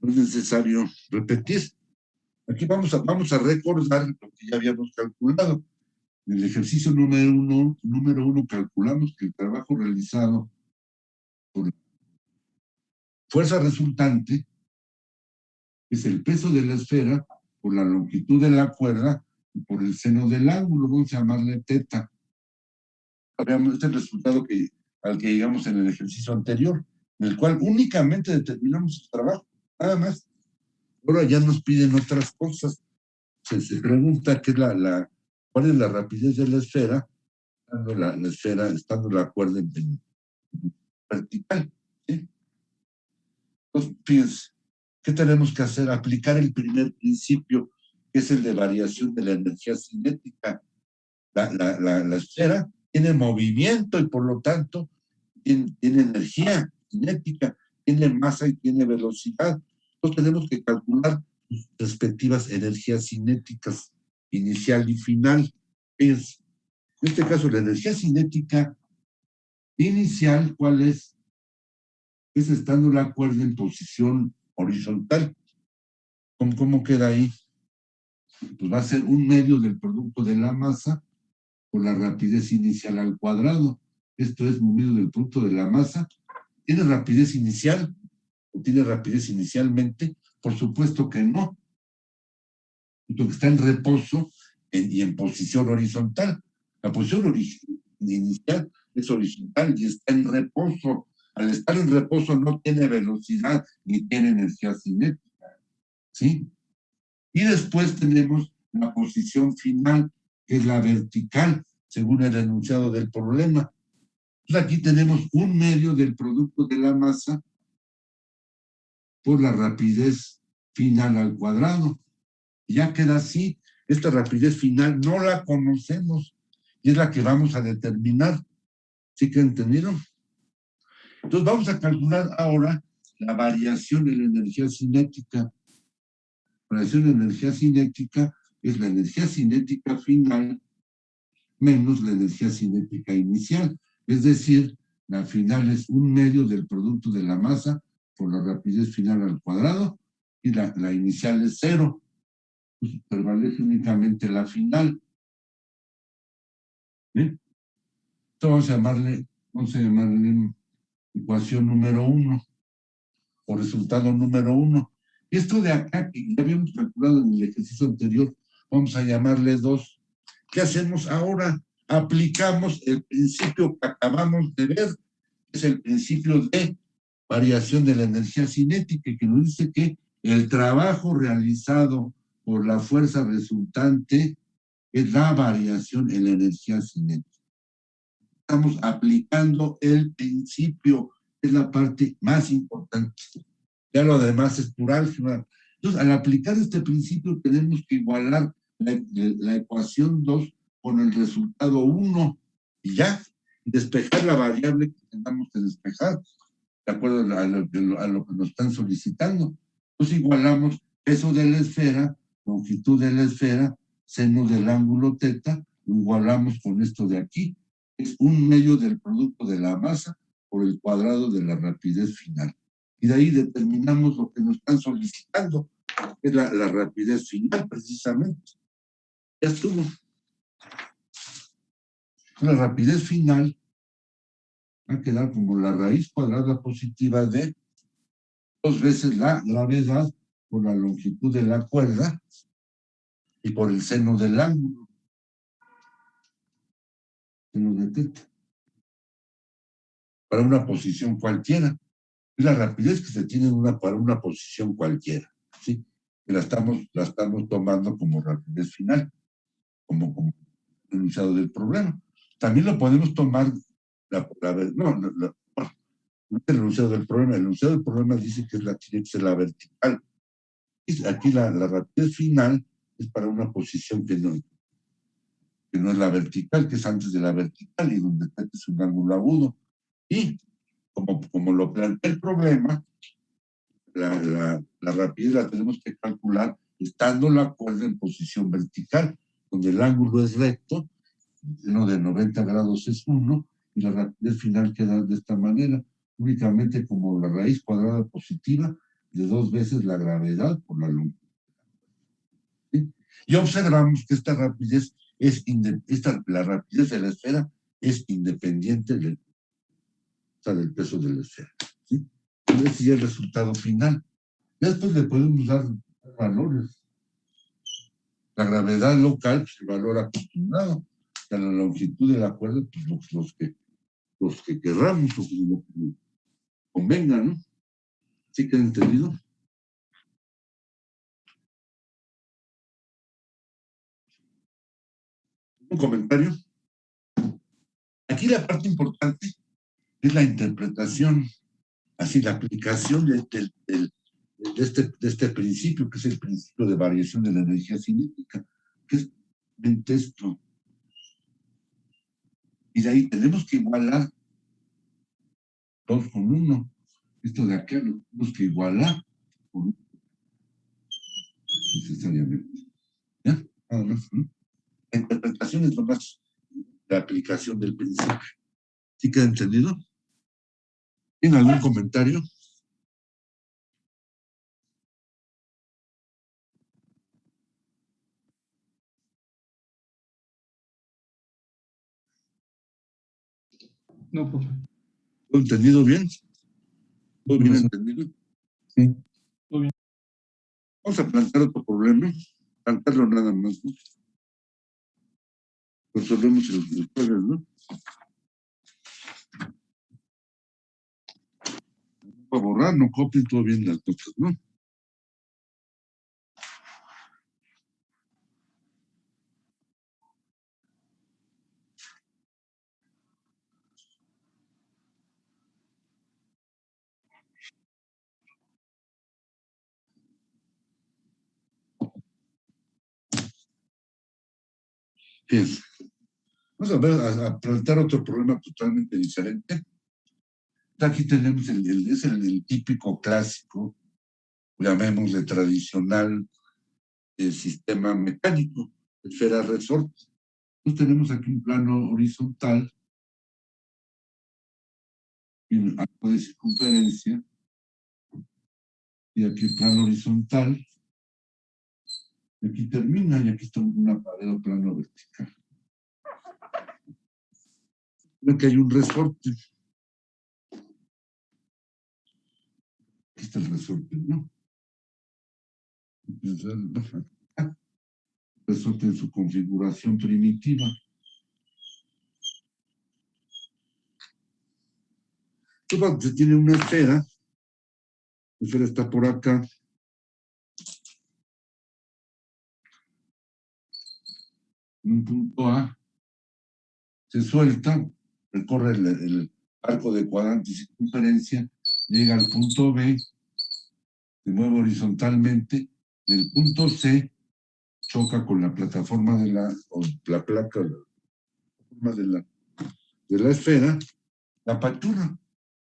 No es necesario repetir. Aquí vamos a recordar lo que ya habíamos calculado. En el ejercicio número uno calculamos que el trabajo realizado por fuerza resultante es el peso de la esfera por la longitud de la cuerda y por el seno del ángulo, vamos a llamarle teta. Habíamos este resultado al que llegamos en el ejercicio anterior, en el cual únicamente determinamos el trabajo, nada más. Ahora ya nos piden otras cosas. Se pregunta qué es cuál es la rapidez de la esfera, estando la cuerda en vertical. ¿Sí? Entonces, fíjense, ¿qué tenemos que hacer? Aplicar el primer principio, que es el de variación de la energía cinética. La esfera tiene movimiento y por lo tanto tiene energía cinética, tiene masa y tiene velocidad. Entonces tenemos que calcular sus respectivas energías cinéticas inicial y final. Fíjense, en este caso la energía cinética inicial, ¿cuál es? Es estando la cuerda en posición horizontal. ¿Cómo queda ahí? Pues va a ser un medio del producto de la masa por la rapidez inicial al cuadrado. Esto es un medio del producto de la masa. ¿Tiene rapidez inicial o tiene rapidez inicialmente? Por supuesto que no. Porque está en reposo y en posición horizontal. La posición inicial es horizontal y está en reposo. Al estar en reposo no tiene velocidad ni tiene energía cinética. ¿Sí? Y después tenemos la posición final, que es la vertical, según el enunciado del problema. Entonces aquí tenemos un medio del producto de la masa por la rapidez final al cuadrado. Ya queda así. Esta rapidez final no la conocemos y es la que vamos a determinar. ¿Sí que entendieron? Entonces vamos a calcular ahora la variación de la energía cinética. La variación de energía cinética es la energía cinética final menos la energía cinética inicial. Es decir, la final es un medio del producto de la masa por la rapidez final al cuadrado y la inicial es 0. Pues prevalece únicamente la final. ¿Sí? Entonces vamos a llamarle ecuación número 1 o resultado número 1. Esto de acá, que ya habíamos calculado en el ejercicio anterior, vamos a llamarle 2. ¿Qué hacemos ahora? Aplicamos el principio que acabamos de ver, que es el principio de variación de la energía cinética, que nos dice que el trabajo realizado por la fuerza resultante es la variación en la energía cinética. Estamos aplicando el principio, es la parte más importante. Ya lo demás es pura álgebra. Entonces, al aplicar este principio, tenemos que igualar la ecuación 2 con el resultado 1 y ya, despejar la variable que tengamos que despejar, de acuerdo a lo que nos están solicitando. Entonces, igualamos peso de la esfera, longitud de la esfera, seno del ángulo teta, lo igualamos con esto de aquí. Es un medio del producto de la masa por el cuadrado de la rapidez final. Y de ahí determinamos lo que nos están solicitando, que es la rapidez final, precisamente. Ya estuvo. La rapidez final va a quedar como la raíz cuadrada positiva de 2 veces la gravedad por la longitud de la cuerda y por el seno del ángulo. Seno de teta. Para una posición cualquiera. Es la rapidez que se tiene para una posición cualquiera. ¿Sí? Que la estamos tomando como rapidez final, como enunciado del problema. También lo podemos tomar, no es el enunciado del problema. El enunciado del problema dice que tiene que ser la vertical. Aquí la rapidez final es para una posición que no es la vertical, que es antes de la vertical y donde es un ángulo agudo. Y como lo plantea el problema, la rapidez la tenemos que calcular estando la cuerda en posición vertical, donde el ángulo es recto, uno de 90 grados es 1, y la rapidez final queda de esta manera, únicamente como la raíz cuadrada positiva de 2 veces la gravedad por la longitud. ¿Sí? Y observamos que esta rapidez la rapidez de la esfera es independiente del peso de la esfera. ¿Sí? Ese ya es el resultado final. Ya después le podemos dar valores. La gravedad local, pues el valor acostumbrado. A la longitud de la cuerda, pues los que querramos o lo que convenga, ¿no? ¿Sí queda entendido? Un comentario. Aquí la parte importante es la interpretación, así la aplicación de este principio, que es el principio de variación de la energía cinética, que es esto. Y de ahí tenemos que igualar 2 con 1. Esto de acá lo tenemos que igualar con 1 necesariamente. ¿Ya? Nada más, ¿no? La interpretación es lo más la aplicación del principio. ¿Sí queda entendido? ¿Tiene algún comentario? No, profe. ¿Lo he entendido bien? ¿Lo bien entendido? Sí. Todo bien. Vamos a plantear otro problema. Plantearlo nada más, ¿no? Resolvemos el jueves, ¿no? Para borrar, no copien todo bien las cosas, ¿no? Bien. Vamos a ver, a plantear otro problema totalmente diferente. Aquí tenemos el típico clásico, llamémosle tradicional, sistema mecánico, esfera resorte. Entonces tenemos aquí un plano horizontal, y un arco de circunferencia, y aquí el plano horizontal, y aquí termina, y aquí está una pared o plano vertical. Creo que hay un resorte. Aquí está el resorte, ¿no? resorte en su configuración primitiva. Entonces, se tiene una esfera. La esfera está por acá. Un punto A. Se suelta, recorre el arco de cuadrante y circunferencia, llega al punto B, se mueve horizontalmente, del punto C choca con la plataforma de la placa de la esfera, la apachurra.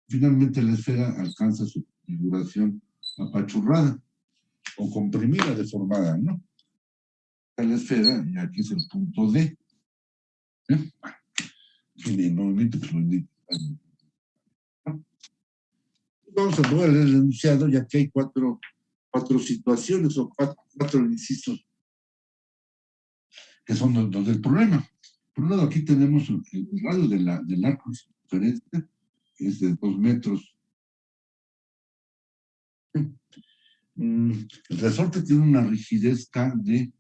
Finalmente la esfera alcanza su configuración apachurrada o comprimida, deformada, ¿no? La esfera, y aquí es el punto D. Y el movimiento pues, lo indica. Vamos a poner el enunciado, ya que hay cuatro situaciones o cuatro incisos que son los del problema. Por un lado, aquí tenemos el radio del arco de circunferencia, que es de 2 metros. El resorte tiene una rigidez K de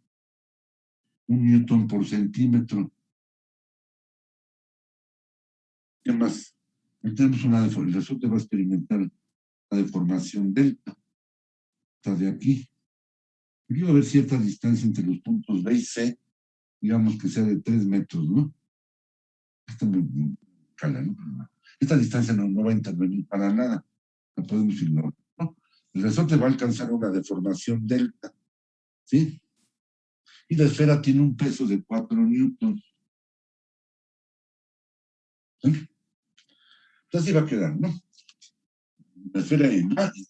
1 newton por centímetro. ¿Qué más? Tenemos el resorte va a experimentar una deformación delta. Está de aquí. Aquí va a haber cierta distancia entre los puntos B y C, digamos que sea de 3 metros, ¿no? Esta distancia no va a intervenir para nada, la podemos ignorar, ¿no? El resorte va a alcanzar una deformación delta, ¿sí? Y la esfera tiene un peso de 4 newtons. ¿Sí? Entonces así va a quedar, ¿no? La esfera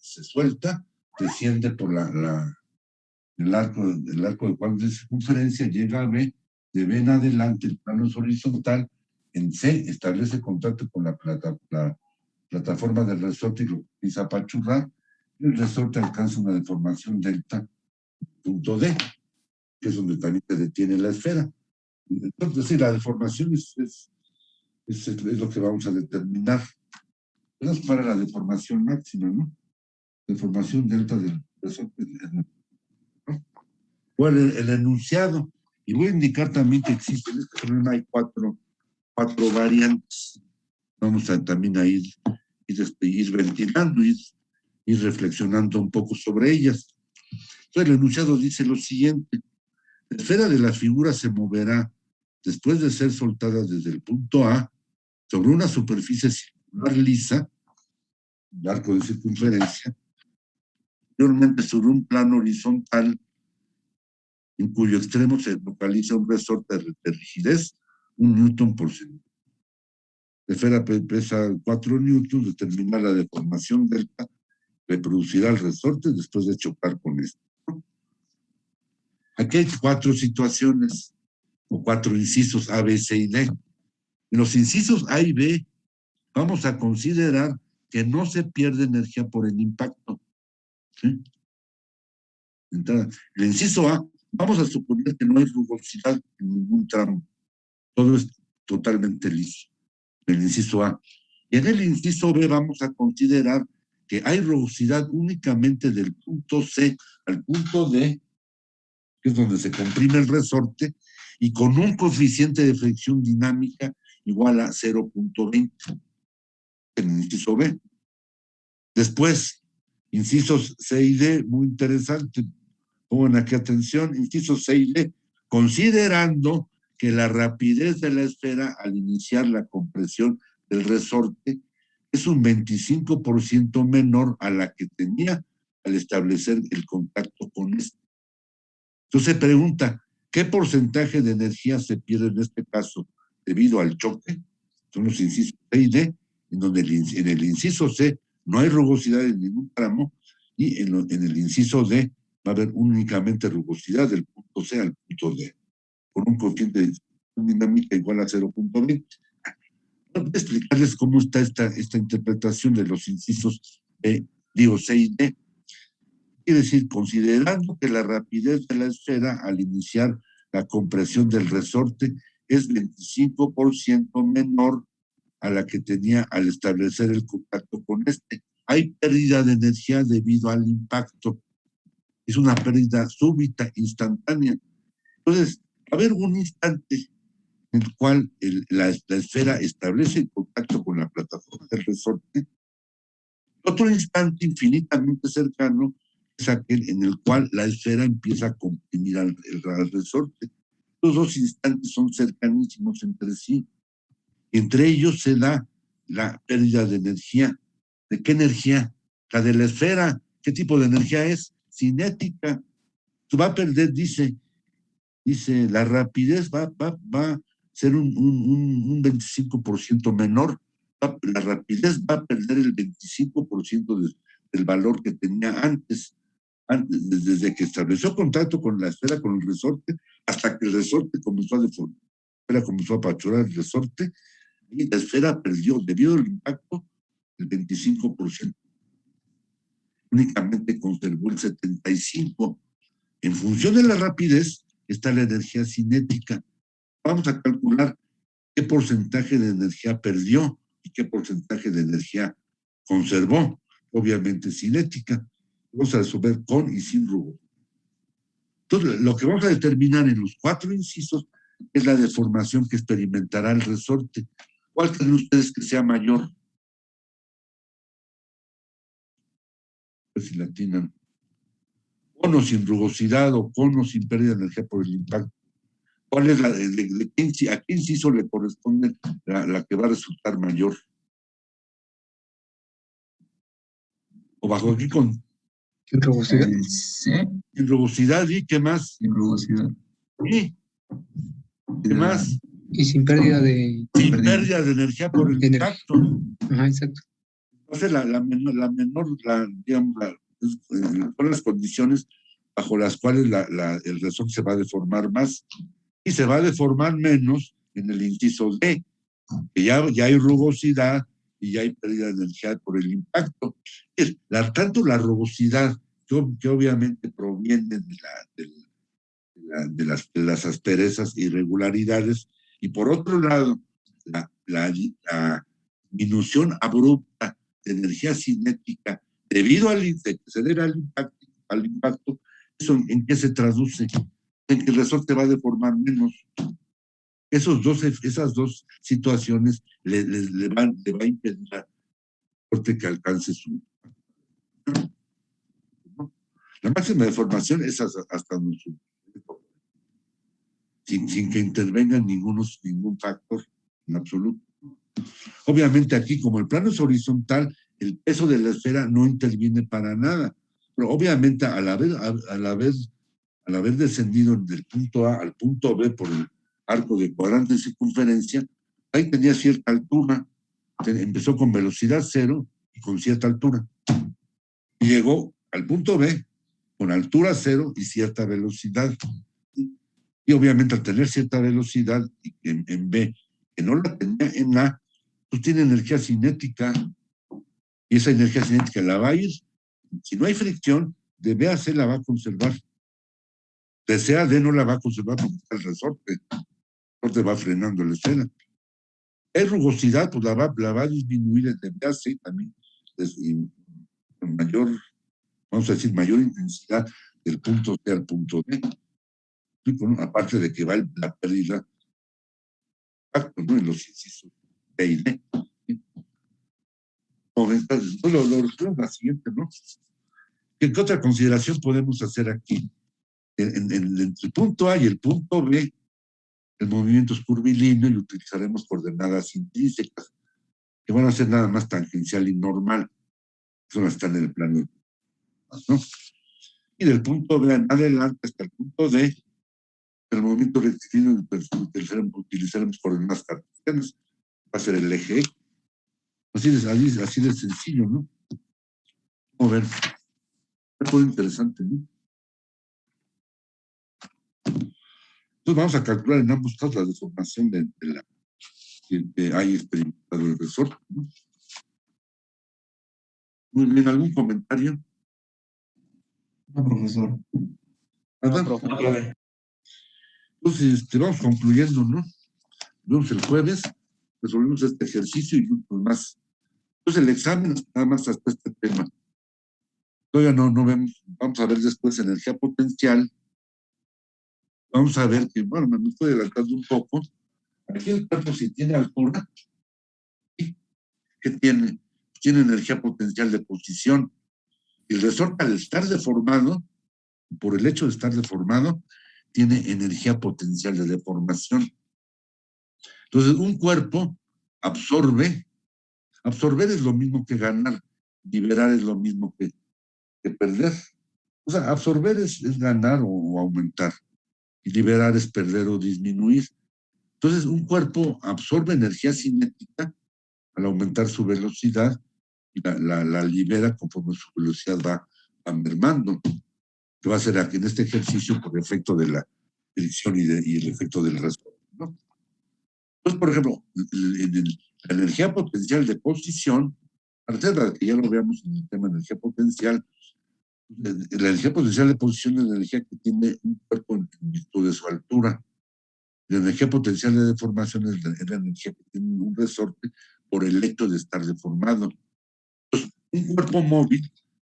se suelta, desciende por el arco de cuadrante de circunferencia, llega a B, de B en adelante el plano es horizontal, en C establece contacto con la plataforma del resorte y lo empieza a apachurrar, y el resorte alcanza una deformación delta, punto D, que es donde también se detiene la esfera. Entonces, sí, la deformación es lo que vamos a determinar. Es para la deformación máxima, ¿no? Deformación delta del resorte, ¿no? Bueno, el enunciado. Y voy a indicar también que existen, en este problema hay cuatro variantes. Vamos a también a ir ventilando, ir reflexionando un poco sobre ellas. Entonces el enunciado dice lo siguiente: la esfera de la figura se moverá después de ser soltada desde el punto A sobre una superficie circular lisa, el arco de circunferencia, posteriormente sobre un plano horizontal en cuyo extremo se localiza un resorte de rigidez, 1 newton por centímetro. La esfera pesa 4 newtons, determina la deformación delta, reproducirá el resorte después de chocar con esto. Aquí hay 4 situaciones, o 4 incisos A, B, C y D. En los incisos A y B, vamos a considerar que no se pierde energía por el impacto. ¿Sí? Entonces, el inciso A, vamos a suponer que no hay rugosidad en ningún tramo. Todo es totalmente liso. El inciso A. Y en el inciso B vamos a considerar que hay rugosidad únicamente del punto C al punto D, que es donde se comprime el resorte, y con un coeficiente de fricción dinámica igual a 0.20 en el inciso B. Después, incisos C y D, muy interesante, pongan aquí atención, incisos C y D, considerando que la rapidez de la esfera al iniciar la compresión del resorte es un 25% menor a la que tenía al establecer el contacto con este. Entonces se pregunta, ¿qué porcentaje de energía se pierde en este caso debido al choque? Son los incisos C y D, en donde en el inciso C no hay rugosidad en ningún tramo, y en el inciso D va a haber únicamente rugosidad del punto C al punto D, con un coeficiente de dinámica igual a 0.20. Voy a explicarles cómo está esta interpretación de los incisos C y D. Quiere decir, considerando que la rapidez de la esfera al iniciar la compresión del resorte es 25% menor a la que tenía al establecer el contacto con este. Hay pérdida de energía debido al impacto. Es una pérdida súbita, instantánea. Entonces, va a haber un instante en el cual la esfera establece el contacto con la plataforma del resorte. Otro instante infinitamente cercano es aquel en el cual la esfera empieza a comprimir al resorte. Los dos instantes son cercanísimos entre sí. Entre ellos se da la pérdida de energía. ¿De qué energía? La de la esfera. ¿Qué tipo de energía es? Cinética. Tú va a perder, dice, la rapidez va a ser un 25% menor. La rapidez va a perder el 25% del valor que tenía antes, desde que estableció contacto con la esfera, con el resorte, hasta que el resorte comenzó a deformar. La esfera comenzó a apachurrar el resorte y la esfera perdió, debido al impacto, el 25%. Únicamente conservó el 75%. En función de la rapidez está la energía cinética. Vamos a calcular qué porcentaje de energía perdió y qué porcentaje de energía conservó, obviamente cinética. Vamos a resolver con y sin rugosidad. Entonces, lo que vamos a determinar en los 4 incisos es la deformación que experimentará el resorte. ¿Cuál creen ustedes que sea mayor? A ver si la atinan. Cono sin rugosidad o cono sin pérdida de energía por el impacto. ¿Cuál es a qué inciso le corresponde la que va a resultar mayor? ¿O bajo qué con? ¿En rugosidad? Sí, En rugosidad, ¿y qué más? en rugosidad. ¿Y qué más? Y sin pérdida de... Sin pérdida de energía por el impacto. Ajá, exacto. Entonces, digamos, son las condiciones bajo las cuales el resorte se va a deformar más y se va a deformar menos en el inciso D, que ya hay rugosidad y ya hay pérdida de energía por el impacto. Tanto la rugosidad, que obviamente proviene de las asperezas e irregularidades, y por otro lado, la disminución abrupta de energía cinética debido al ceder al impacto, ¿eso en qué se traduce? En que el resorte va a deformar menos. Esas dos situaciones le va a impedir al resorte que alcance su... La máxima deformación es hasta sin que intervenga ningún factor en absoluto. Obviamente aquí, como el plano es horizontal, el peso de la esfera no interviene para nada. Pero obviamente al haber descendido del punto A al punto B por el arco de cuadrante de circunferencia, ahí tenía cierta altura. Empezó con velocidad cero y con cierta altura. Y llegó al punto B con altura cero y cierta velocidad. Y obviamente al tener cierta velocidad en B, que no la tenía en A, pues tiene energía cinética, y esa energía cinética la va a ir, si no hay fricción, de B a C la va a conservar. De C a D no la va a conservar porque está el resorte. El resorte va frenando la esfera. Hay rugosidad, pues la va a disminuir de B a C también, con mayor, vamos a decir, mayor intensidad del punto C al punto D. Aparte de que va la pérdida ¿no? En los incisos B y D. Lo resuelvo la siguiente, ¿no? ¿Qué otra consideración podemos hacer aquí? Entre el punto A y el punto B, el movimiento es curvilíneo y utilizaremos coordenadas intrínsecas, que van a ser nada más tangencial y normal. Eso no está en el plano, ¿no? Y del punto B en adelante hasta el punto D, el movimiento rectilíneo utilizaremos coordenadas cartesianas, va a ser el eje E. Así de sencillo, ¿no? Vamos a ver. Es muy interesante, ¿no? Entonces vamos a calcular en ambos casos la deformación de la que hay experimentado el resorte, ¿no? Muy bien, ¿algún comentario? No, profesor. ¿Nada? No, profe. Entonces, vamos concluyendo, ¿no? Nos vemos el jueves, resolvemos este ejercicio y muchos más. Entonces el examen nada más hasta este tema. Todavía no vemos, vamos a ver después energía potencial, vamos a ver que, bueno, me estoy adelantando un poco. Aquí el cuerpo, si tiene altura, ¿sí? ¿Qué tiene? Tiene energía potencial de posición. Y el resorte, al estar deformado, por el hecho de estar deformado, tiene energía potencial de deformación. Entonces, un cuerpo absorbe. Absorber es lo mismo que ganar. Liberar es lo mismo que perder. O sea, absorber es ganar o aumentar. Y liberar es perder o disminuir. Entonces, un cuerpo absorbe energía cinética al aumentar su velocidad y la libera conforme su velocidad va mermando. Que va a ser aquí en este ejercicio por efecto de la fricción y el efecto del resorte, ¿no? Entonces, por ejemplo, la energía potencial de posición, para que ya lo veamos en el tema de energía potencial, la energía potencial de posición es la energía que tiene un cuerpo en virtud de su altura. La energía potencial de deformación es la energía que tiene un resorte por el hecho de estar deformado. Entonces, un cuerpo móvil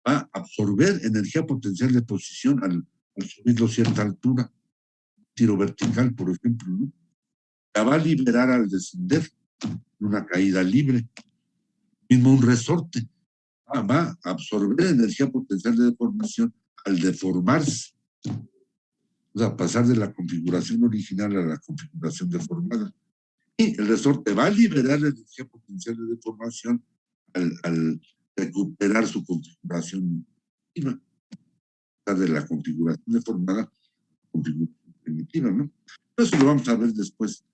va a absorber energía potencial de posición al subirlo a cierta altura. Tiro vertical, por ejemplo, ¿no? La va a liberar al descender, una caída libre. Mismo un resorte va a absorber energía potencial de deformación al deformarse. O sea, pasar de la configuración original a la configuración deformada. Y el resorte va a liberar energía potencial de deformación al recuperar su configuración primitiva. Pasar de la configuración deformada a la configuración primitiva, ¿no? Eso lo vamos a ver después.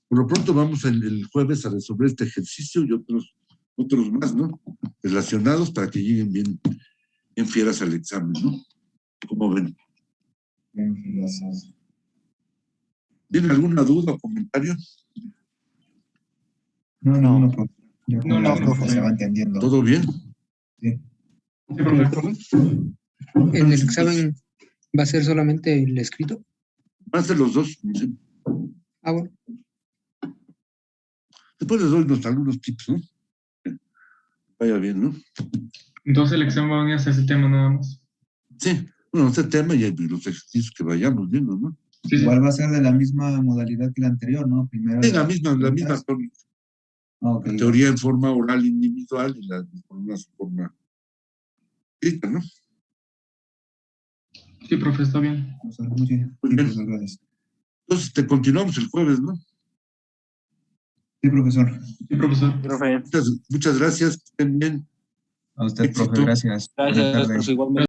Por lo pronto vamos el jueves a resolver este ejercicio y otros más, ¿no? Relacionados para que lleguen bien fieras al examen, ¿no? ¿Cómo ven? ¿Tienen alguna duda o comentario? No. Yo creo No, que profe. se va entendiendo. ¿Todo bien? Sí. Sí, profe. ¿En el examen va a ser solamente el escrito? Más de los dos. ¿Sí? Ah, bueno. Después les doy algunos tips, ¿no? Vaya bien, ¿no? Entonces el examen va a venir hacia ese tema nada más. Sí, bueno, este tema y los ejercicios que vayamos viendo, ¿no? Sí, sí. Igual va a ser de la misma modalidad que la anterior, ¿no? Primero Sí, la misma preguntas. forma. Ok, La teoría en forma oral individual y la forma escrita, ¿no? Sí, profe, está bien. Muy bien. Muy bien. Profesor, gracias. Entonces, continuamos el jueves, ¿no? Sí, profesor. Sí, profesor. Profe. Muchas gracias, que estén bien. A usted, Éxito. profe, gracias. Buenas Gracias, tardes. profe, igualmente.